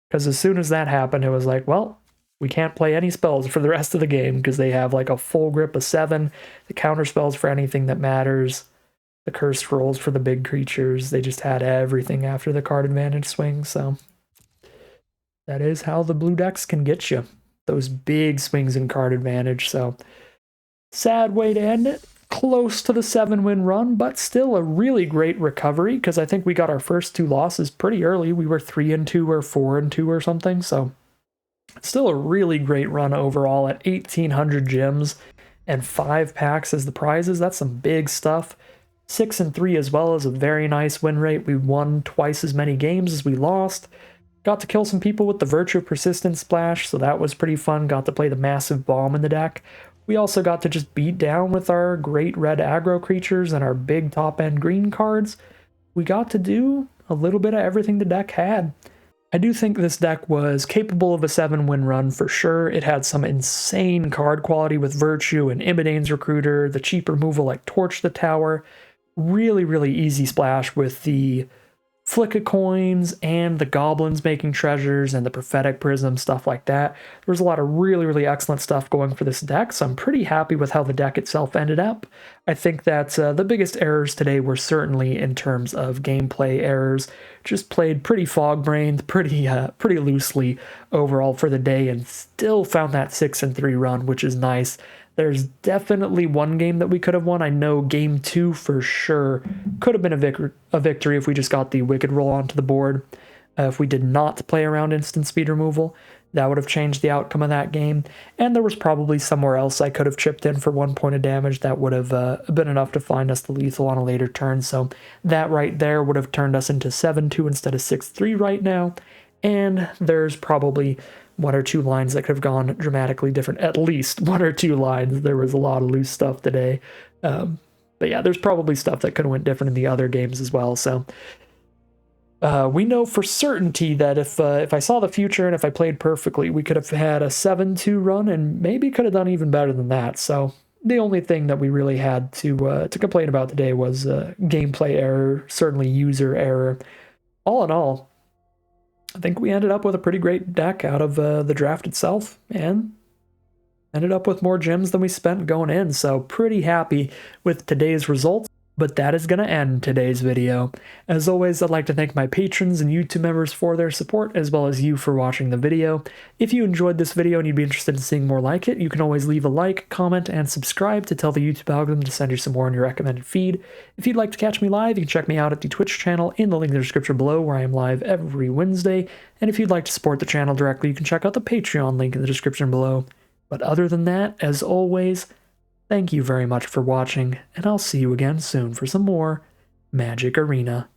Because as soon as that happened, it was like, well, we can't play any spells for the rest of the game because they have like a full grip of 7, the counter spells for anything that matters, the curse rolls for the big creatures. They just had everything after the card advantage swing, so... That is how the blue decks can get you. Those big swings in card advantage, so... Sad way to end it. Close to the 7-win run, but still a really great recovery, because I think we got our first 2 losses pretty early. We were 3-2 or 4-2 or something, so... Still a really great run overall at 1,800 gems and 5 packs as the prizes. That's some big stuff. 6-3 as well as a very nice win rate. We won twice as many games as we lost. Got to kill some people with the Virtue of Persistence splash, so that was pretty fun. Got to play the massive bomb in the deck. We also got to just beat down with our great red aggro creatures and our big top-end green cards. We got to do a little bit of everything the deck had. I do think this deck was capable of a 7-win run for sure. It had some insane card quality with Virtue and Imidane's Recruiter, the cheap removal like Torch the Tower. really, really easy splash with the Flick of Coins and the Goblins making treasures and the Prophetic Prism, stuff like that. There was a lot of really, really excellent stuff going for this deck, so I'm pretty happy with how the deck itself ended up. I think that the biggest errors today were certainly in terms of gameplay errors. Just played pretty fog-brained, pretty loosely overall for the day, and still found that 6-3 run, which is nice. There's definitely one game that we could have won. I know game 2 for sure could have been a victory if we just got the Wicked roll onto the board. If we did not play around instant speed removal, that would have changed the outcome of that game. And there was probably somewhere else I could have chipped in for 1 point of damage that would have been enough to find us the lethal on a later turn. So that right there would have turned us into 7-2 instead of 6-3 right now. And there's probably 1 or 2 lines that could have gone dramatically different. At least 1 or 2 lines. There was a lot of loose stuff today. But yeah, there's probably stuff that could have went different in the other games as well. So we know for certainty that if I saw the future and if I played perfectly, we could have had a 7-2 run and maybe could have done even better than that. So the only thing that we really had to complain about today was gameplay error, certainly user error. All in all, I think we ended up with a pretty great deck out of the draft itself, and ended up with more gems than we spent going in, so pretty happy with today's results. But that is going to end today's video. As always, I'd like to thank my patrons and YouTube members for their support, as well as you for watching the video. If you enjoyed this video and you'd be interested in seeing more like it, you can always leave a like, comment, and subscribe to tell the YouTube algorithm to send you some more in your recommended feed. If you'd like to catch me live, you can check me out at the Twitch channel in the link in the description below, where I am live every Wednesday. And if you'd like to support the channel directly, you can check out the Patreon link in the description below. But other than that, as always, thank you very much for watching, and I'll see you again soon for some more Magic Arena.